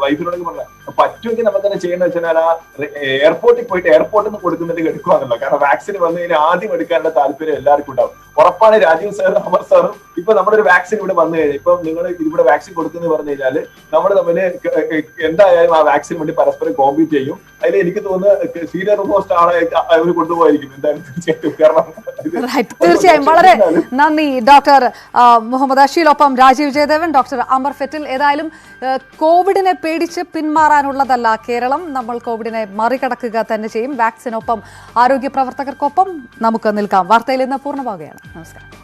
Speaker 3: വൈഫിനോട് പറഞ്ഞ പറ്റുമെങ്കിൽ നമുക്കത് ചെയ്യണമെന്ന് വെച്ചാൽ ആ എയർപോർട്ടിൽ പോയിട്ട് എയർപോർട്ടിൽ നിന്ന് കൊടുക്കുന്നത് എടുക്കുകയാണല്ലോ. കാരണം വാക്സിൻ വന്നു കഴിഞ്ഞാൽ ആദ്യം എടുക്കാനുള്ള താല്പര്യം എല്ലാവർക്കും ഉണ്ടാവും. ഉറപ്പാണ് രാജീവ് സാറും അമർ സാറും ഇപ്പൊ നമ്മുടെ ഒരു വാക്സിൻ ഇവിടെ വന്നു കഴിഞ്ഞാൽ, ഇപ്പൊ നിങ്ങൾ ഇവിടെ വാക്സിൻ കൊടുക്കുന്നത് പറഞ്ഞു കഴിഞ്ഞാൽ നമ്മൾ തമ്മിൽ എന്തായാലും ആ വാക്സിൻ വേണ്ടി പരസ്പരം കോമ്പീറ്റ് ചെയ്യും. അതിൽ എനിക്ക് തോന്നുന്നു സീനിയർ മോസ്റ്റ് ആളെ അവർ കൊണ്ടുപോയിരിക്കും എന്തായാലും തീർച്ചയായിട്ടും. കാരണം
Speaker 1: തീർച്ചയായും വളരെ നന്ദി ഡോക്ടർ മുഹമ്മദ് അഷീൽ, ഒപ്പം രാജീവ് ജയദേവൻ, ഡോക്ടർ അമർ ഫെറ്റിൽ. ഏതായാലും കോവിഡിനെ പേടിച്ച് പിന്മാറാനുള്ളതല്ല കേരളം. നമ്മൾ കോവിഡിനെ മറികടക്കുക തന്നെ ചെയ്യും. വാക്സിനൊപ്പം ആരോഗ്യ പ്രവർത്തകർക്കൊപ്പം നമുക്ക് നിൽക്കാം. വാർത്തയിൽ ഇന്ന് പൂർണ്ണമാവുകയാണ്. നമസ്കാരം.